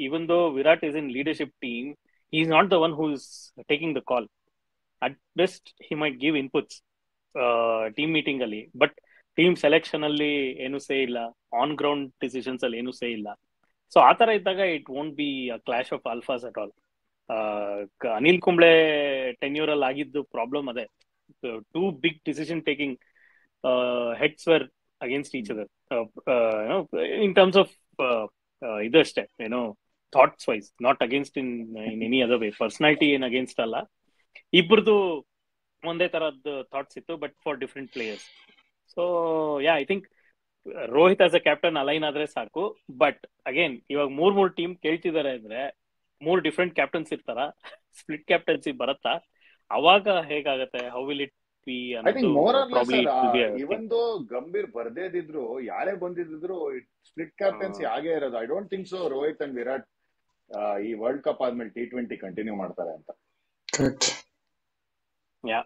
[SPEAKER 2] even though Virat is in leadership team, he is not the one who is taking the call. At best he might give inputs team meeting ಅಲ್ಲಿ, ಬಟ್ ಟೀಮ್ ಸೆಲೆಕ್ಷನ್ ಅಲ್ಲಿ ಏನು ಸೇ ಇಲ್ಲ, ಆನ್ ಗ್ರೌಂಡ್ ಡಿಸಿಷನ್ಸ್ ಅಲ್ಲಿ ಏನು ಸೇ ಇಲ್ಲ. ಸೊ ಆ ತರ ಇದ್ದಾಗ it won't be clash of alphas at all. Anil Kumble tenure ಅಲ್ಲಿ ಆಗಿದ್ದು ಪ್ರಾಬ್ಲಮ್ ಅದೇ, too big decision taking heads were against each other in terms of ಇದಷ್ಟೇ ಏನೋ thoughts wise, not against in any other way. Personality ಏನ್ ಅಗೇನ್ಸ್ಟ್ ಅಲ್ಲ, ಇಬ್ಬರದು ಒಂದೇ ತರದ್ ಥಾಟ್ಸ್ ಇತ್ತು, but for different players. So yeah I think Rohit as a captain align ಆದ್ರೆ ಸಾಕು. ಬಟ್ ಅಗೇನ್ ಇವಾಗ ಮೂರ್ ಟೀಮ್ ಕೇಳ್ತಿದ್ದಾರೆ ಅಂದ್ರೆ 3 ಡಿಫ್ರೆಂಟ್ ಕ್ಯಾಪ್ಟನ್ಸ್ ಇರ್ತಾರ, ಸ್ಪ್ಲಿಟ್ ಕ್ಯಾಪ್ಟನ್ಸಿ ಬರತ್ತಾ? ಅವಾಗ ಹೇಗಾಗತ್ತೆ? How will it be?
[SPEAKER 3] Even though Gambhir ಬರ್ದೇದಿದ್ರು, ಯಾರೇ ಬಂದಿದ್ರು ಸ್ಪ್ಲಿಟ್ ಕ್ಯಾಪ್ಟನ್ಸಿ ಆಗೇ ಇರೋದು. I don't think so Rohit and Virat ಈ ವರ್ಲ್ಡ್ ಕಪ್ ಆದ್ಮೇಲೆ T20 ಕಂಟಿನ್ಯೂ ಮಾಡ್ತಾರೆ ಅಂತ.
[SPEAKER 2] ಯಾ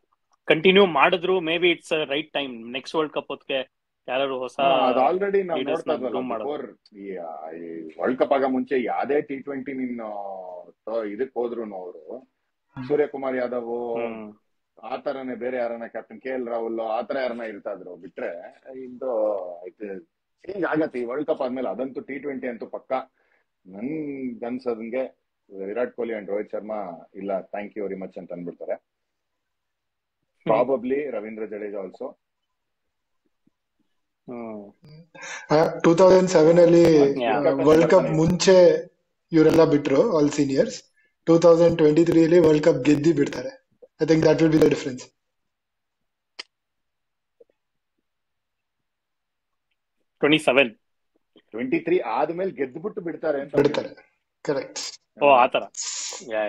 [SPEAKER 2] ಕಂಟಿನ್ಯೂ ಮಾಡಿದ್ರು may be it's right time. Next world cup ಹೊತ್ತಿಗೆ ಯಾರು ಹೊಸ
[SPEAKER 3] ಆಲ್ರೆಡಿ ನಾವು ನೋಡ್ತಾ ಇದ್ವಲ್ಲ, ವರ್ಲ್ಡ್ ಕಪ್ ಆಗ ಮುಂಚೆ ಯಾವ್ದೇ T20 ನೀನು ಇದಕ್ ಹೋದ್ರು ಅವರು ಸೂರ್ಯಕುಮಾರ್ ಯಾದವ್ ಆತರನೇ ಬೇರೆ ಯಾರನ್ನ ಕ್ಯಾಪ್ಟನ್ KL ರಾಹುಲ್ ಆತರ ಯಾರನ್ನ ಇರ್ತಾ ಇದ್ರು. ಬಿಟ್ರೆ ಇದು ಚೇಂಜ್ ಆಗತ್ತೆ ಈ ವರ್ಲ್ಡ್ ಕಪ್ ಆದ್ಮೇಲೆ. ಅದಂತೂ T20 ಅಂತೂ ಪಕ್ಕ. ನನ್ಗನ್ಸದಂಗೆ ವಿರಾಟ್ ಕೊಹ್ಲಿ ಅಂಡ್ ರೋಹಿತ್ ಶರ್ಮಾ ಇಲ್ಲ ಥ್ಯಾಂಕ್ ಯು ವೆರಿ ಮಚ್ ಅಂತ ಅಂದ್ಬಿಡ್ತಾರೆ. Probably Ravindra Jadeja also.
[SPEAKER 4] 2007 ಅಲ್ಲಿ ವರ್ಲ್ಡ್ ಕಪ್ ಮುಂಚೆ ಇವರೆಲ್ಲ ಬಿಟ್ರು, ಆಲ್ ಸೀನಿಯರ್ಸ್. 2023 ಅಲ್ಲಿ ವರ್ಲ್ಡ್ ಕಪ್ ಗೆದ್ದಿ ಬಿಡ್ತಾರೆ. I think that will be the difference.
[SPEAKER 3] 23 ಆದ್ಮೇಲೆ ಗೆದ್ದುಬಿಟ್ಟು ಬಿಡ್ತಾರೆ ಅಂತ
[SPEAKER 4] ಬಿಡ್ತಾರೆ. ಕರೆಕ್ಟ್.
[SPEAKER 2] ಓ ಆತರ. ಯಾ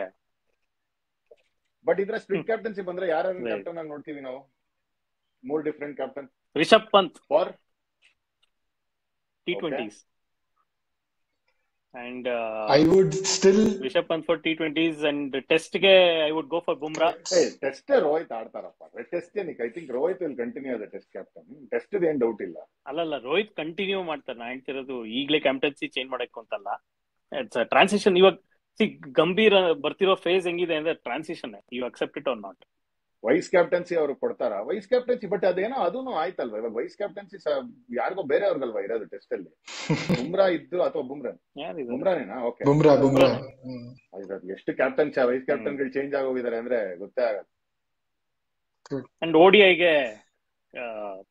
[SPEAKER 3] ಬಟ್ ಇದ್ರ ಸ್ಪ್ಲಿಟ್ ಕ್ಯಾಪ್ಟನ್ಸಿ ಬಂದ್ರೆ ಯಾರು ಕ್ಯಾಪ್ಟನ್ ಆಗಿ ನೋಡ್ತೀವಿ ನಾವು? 3 different captain.
[SPEAKER 2] Rishabh Pant
[SPEAKER 3] for
[SPEAKER 2] T20s and
[SPEAKER 4] I would still
[SPEAKER 2] Rishabh Pant for T20s and test ge I would go for Bumrah.
[SPEAKER 3] Test Rohit ಆಡ್ತಾರಪ್ಪ. ಟೆಸ್ಟ್ ಏನಕ್ಕೆ? I think Rohit will continue as test captain. Test ಏನ್ ಡೌಟ್ ಇಲ್ಲ.
[SPEAKER 2] ಅಲ್ಲ ರೋಹಿತ್ ಕಂಟಿನ್ಯೂ ಮಾಡ್ತಾರೆ. ನಾ ಹೇಳ್ತಿರೋದು ಈಗಲೇ ಕ್ಯಾಪ್ಟನ್ಸಿ ಚೇಂಜ್ ಮಾಡಕ್ಕೆ ಅಂತಲ್ಲ. It's transition. ಇವಾಗ ಗಂಭೀರ ಬರ್ತಿರೋ ಫೇಸ್ ಹೆಂಗಿದೆ ಅಂದ್ರೆ transition. You accept it or not?
[SPEAKER 3] Vice captaincy ಅವ್ರು ಕೊಡ್ತಾರ ವೈಸ್ ಕ್ಯಾಪ್ಟನ್ಸಿ, ಬಟ್ ಅದೇನೋ ಅದೂನು ಆಯ್ತಲ್ವಾ ಇವಾಗ. ವೈಸ್ ಕ್ಯಾಪ್ಟನ್ಸಿ ಯಾರಿಗೋ ಬೇರೆಯವ್ರಿಗಲ್ವಾ ಇರೋದು ಟೆಸ್ಟ್ ಅಲ್ಲಿ? ಬುಮ್ರಾ ಇದ್ದು ಅಥವಾ ಬುಮ್ರಾನೇನಾ? ಓಕೆ,
[SPEAKER 4] ಬುಮ್ರಾ.
[SPEAKER 3] ಎಷ್ಟು ಕ್ಯಾಪ್ಟನ್ಸಿ ವೈಸ್ ಕ್ಯಾಪ್ಟನ್ ಗಳು ಚೇಂಜ್ ಆಗೋಗಿದ್ದಾರೆ ಅಂದ್ರೆ ಗೊತ್ತೇ ಆಗಲ್ಲ.
[SPEAKER 2] ಅಂಡ್ ಓಡಿಐಗೆ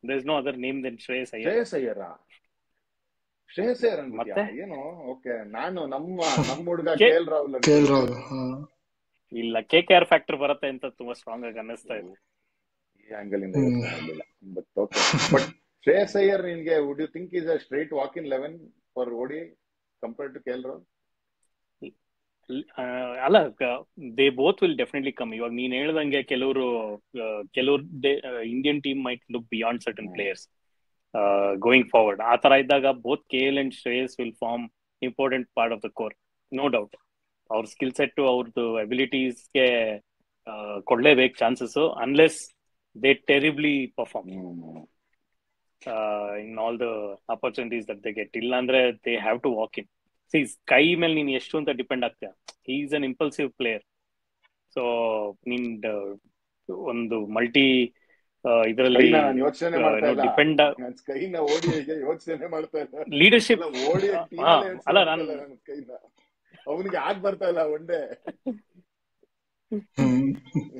[SPEAKER 2] there is no other name then Shreyas Iyer.
[SPEAKER 3] Shreyas Iyer ಅನ್ಬಿಟ್ಯಾ ಏನು? ಓಕೆ, ನಾನು ನಮ್ಮ ಹುಡುಗ KL ರಾಹುಲ್.
[SPEAKER 2] ಇಲ್ಲ, KKR ಫ್ಯಾಕ್ಟರ್ ಬರುತ್ತೆ ಅಂತ ತುಂಬಾ ಸ್ಟ್ರಾಂಗ್ ಆಗಿ ಅನ್ನಿಸ್ತಾ ಇದೆ.
[SPEAKER 3] ಈ ಆಂಗಲ್ ಇಂದ ಯೋಚನೆ but okay. But Shreyas Iyer ನಿನ್ಗೆ would you think is a straight walk in 11 for ODI compared to KL Rahul?
[SPEAKER 2] ಅಲ್ಲ, they both will definitely come. ಇವಾಗ ನೀನ್ ಹೇಳ್ದಂಗೆ ಕೆಲವರು Indian team might look beyond certain players going forward. ಆ ತರ ಇದ್ದಾಗ both KL and Shreyas will form important part of the core, no doubt. ಅವ್ರ ಸ್ಕಿಲ್ ಸೆಟ್, ಅವ್ರದ್ದು ಅಬಿಲಿಟೀಸ್ಗೆ ಕೊಡ್ಲೇಬೇಕು chances, unless they terribly perform in all the opportunities that they get. ಇಲ್ಲ ಅಂದ್ರೆ they have to walk in. See, Sky ಮೇಲೆ ನೀನ್ ಎಷ್ಟು ಅಂತ ಡಿಪೆಂಡ್ ಆಗ್ತೀಯ. He is an impulsive player. So ನೀನ್ ಒಂದು ಮಲ್ಟಿ ಇದರಲ್ಲಿ ಡಿಪೆಂಡ್ ಲೀಡರ್ಶಿಪ್. ಅಲ್ಲ, ನಾನು
[SPEAKER 3] ಅವನಿಗೆ ಆಗ್ ಬರ್ತಾ ಇಲ್ಲ ಒಂದೇ.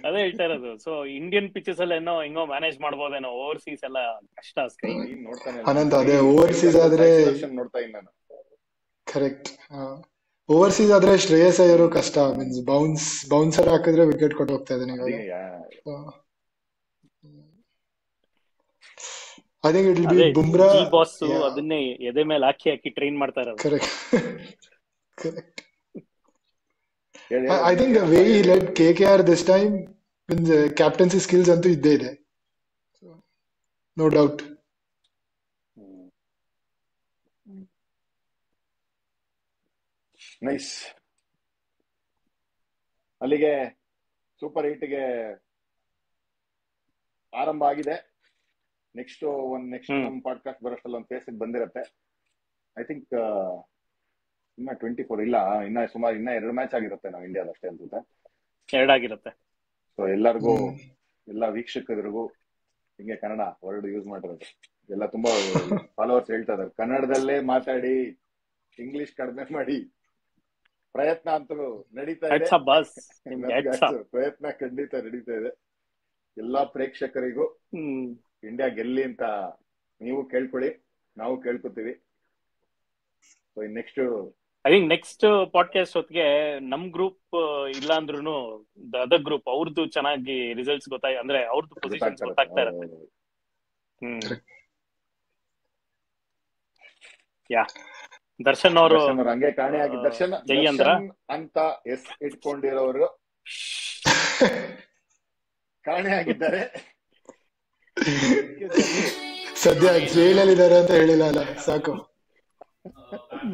[SPEAKER 2] ಅದೇ ಹೇಳ್ತಾ ಇರೋದು. ಸೊ ಇಂಡಿಯನ್ ಪಿಚಸ್ ಅಲ್ಲಿ ಹೆಂಗೋ ಮ್ಯಾನೇಜ್ ಮಾಡ್ಬೋದೇನೋ. ಓವರ್ಸೀಸ್ ಎಲ್ಲ ಕಷ್ಟ. ಸ್ಕೈ
[SPEAKER 4] ಅದೇ ಓವರ್ಸೀಸ್ ಆದ್ರೆ
[SPEAKER 3] ನೋಡ್ತಾ ಇದ್ದೀನಿ ನಾನು.
[SPEAKER 4] ಕರೆಕ್ಟ್. ಓವರ್ಸೀಸ್ ಆದ್ರೆ ಶ್ರೇಯಸ್ ಅಯ್ಯರ್ ಕಷ್ಟ. ಮೀನ್ಸ್ ಬೌನ್ಸರ್ ಹಾಕಿದ್ರೆ ವಿಕೆಟ್ ಕೊಟ್ಟು ಹೋಗ್ತಾ ಇದ್ದಾನೆ. I think it will B Bumrah.
[SPEAKER 2] Boss ಅದನ್ನೇ ಎದೆ ಮೇಲೆ ಹಾಕಿ ಟ್ರೈನ್ ಮಾಡ್ತಾ ಇರೋದು.
[SPEAKER 4] Correct. I think the way he led KKR this time means captaincy skills ಅಂತೂ ಇದ್ದೇ ಇದೆ, no doubt.
[SPEAKER 3] ನೈಸ್. ಅಲ್ಲಿಗೆ ಸೂಪರ್ 8ಗೆ ಆರಂಭ ಆಗಿದೆ. ನೆಕ್ಸ್ಟ್ ನಮ್ಮ ಪಾಡ್ಕಾಸ್ಟ್ ಬರೋಷ್ಟಲ್ಲ ಒಂದು ಫೇಸ್ ಬಂದಿರತ್ತೆ. ಐ ಥಿಂಕ್ ಇನ್ನ 24 ಇಲ್ಲ, ಇನ್ನ ಸುಮಾರು 2 ಮ್ಯಾಚ್ ಆಗಿರುತ್ತೆ ನಾವು ಇಂಡಿಯಾದ ಅಷ್ಟೇ ಅನ್ಸುತ್ತೆ.
[SPEAKER 2] 2 ಆಗಿರುತ್ತೆ.
[SPEAKER 3] ಸೊ ಎಲ್ಲರಿಗೂ, ಎಲ್ಲ ವೀಕ್ಷಕರಿಗೂ ಹಿಂಗೆ ಕನ್ನಡ ವರ್ಡ್ ಯೂಸ್ ಮಾಡಿರೋದು ಎಲ್ಲ ತುಂಬಾ ಫಾಲೋವರ್ಸ್ ಹೇಳ್ತಾ ಇದಾರೆ. ಕನ್ನಡದಲ್ಲೇ ಮಾತಾಡಿ, ಇಂಗ್ಲಿಷ್ ಕಡಿಮೆ ಮಾಡಿ ಪ್ರಯತ್ನ ಅಂತೂ ನಡೀತಾ ಇದೆ. ಪ್ರಯತ್ನ ಖಂಡಿತ ನಡೀತಾ ಇದೆ. ಎಲ್ಲಾ ಪ್ರೇಕ್ಷಕರಿಗೂ ಇಂಡಿಯಾ ಗೆಲ್ಲಿ ಅಂತ ನೀವು ಕೇಳ್ಕೊಳ್ಳಿ, ನಾವು ಕೇಳ್ಕೊತೀವಿ. So next
[SPEAKER 2] I think next podcast ಹೊತ್ತಿಗೆ ನಮ್ ಗ್ರೂಪ್ ಇಲ್ಲ ಅಂದ್ರೂ ಅದರ್ ಗ್ರೂಪ್ ಅವ್ರದ್ದು ಚೆನ್ನಾಗಿ ರಿಸಲ್ಟ್ಸ್ ಗೊತ್ತಾಗ, ಅಂದ್ರೆ ಅವ್ರದ್ದು ಪೊಸಿಷನ್ ಗೊತ್ತಾಗ್ತಾ ಇರುತ್ತೆ. ಯಾ, ದರ್ಶನ್ ಅವರು
[SPEAKER 3] ಹಂಗೆ ಕಾಣೆಯಾಗಿ ದರ್ಶನ್ ಅಂತ ಇಟ್ಕೊಂಡಿರೋರು ಕಾಣೆಯಾಗಿದ್ದಾರೆ.
[SPEAKER 4] ಸದ್ಯ ಜೈಲಲ್ಲಿದ್ದಾರೆ ಅಂತ ಹೇಳಿಲ್ಲ ಅಲ್ಲ, ಸಾಕು.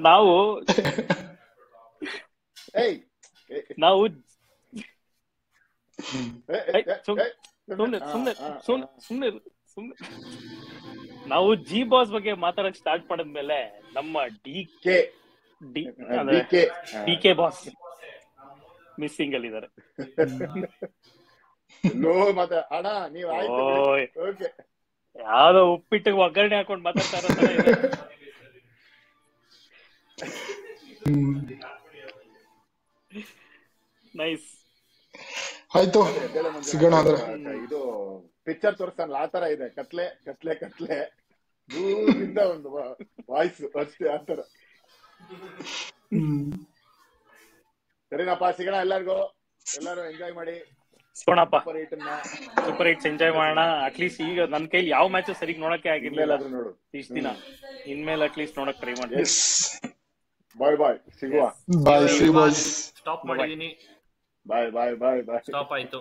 [SPEAKER 2] ನಾವು ನಾವು ಜಿ ಬಾಸ್ ಬಗ್ಗೆ ಮಾತಾಡಕ್ ಸ್ಟಾರ್ಟ್ ಮಾಡಿದ್ಮೇಲೆ ನಮ್ಮ ಡಿ ಕೆ ಬಾಸ್ ಮಿಸ್ಸಿಂಗ್ ಅಲ್ಲಿ ಇದಾರೆ. ಯಾವ್ದೋ ಉಪ್ಪಿಟ್ಟಿಗೆ ಒಗ್ಗರಣೆ ಹಾಕೊಂಡ್ ಮಾತಾಡ್ತಾ ಇರೋ. ನೈಸ್,
[SPEAKER 4] ಆಯ್ತು, ಸಿಗೋಣ.
[SPEAKER 3] ಇದು ಪಿಕ್ಚರ್ ತೋರಿಸ್ತಾನಲ್ಲ ಆ ತರ ಇದೆ. ಕತ್ಲೆ ಕತ್ಲೆ ಕತ್ಲೆ ದೂರದಿಂದ ಒಂದು ವಾಯ್ಸ್ ಅಷ್ಟೇ, ಆತರ. ಸರಿನಪ್ಪ, ಸಿಗೋಣ. ಎಲ್ಲರಿಗೂ, ಎಲ್ಲರೂ ಎಂಜಾಯ್ ಮಾಡಿ.
[SPEAKER 2] ಸಿಗೋಣಪ್ಪ, ಸೂಪರ್ 8 ಎಂಜಾಯ್ ಮಾಡೋಣ. ಅಟ್ಲೀಸ್ಟ್ ಈಗ ನನ್ ಕೈಲಿ ಯಾವ ಮ್ಯಾಚ್ ಸರಿಗ್ ನೋಡಕ್ಕೆ ಆಗಿರ್ಲಿಲ್ಲ
[SPEAKER 3] ನೋಡು
[SPEAKER 2] ಇಷ್ಟ ದಿನ. ಇನ್ಮೇಲೆ ಅಟ್ಲೀಸ್ಟ್ ನೋಡಕ್ ಟ್ರೈ ಮಾಡಿ.
[SPEAKER 3] ಬಾಯ್ ಸಿಗುವ.
[SPEAKER 4] ಬಾಯ್,
[SPEAKER 1] ಸ್ಟಾಪ್ ಮಾಡಿದೀನಿ.
[SPEAKER 3] ಬಾಯ್.
[SPEAKER 1] ಸ್ಟಾಪ್ ಆಯ್ತು.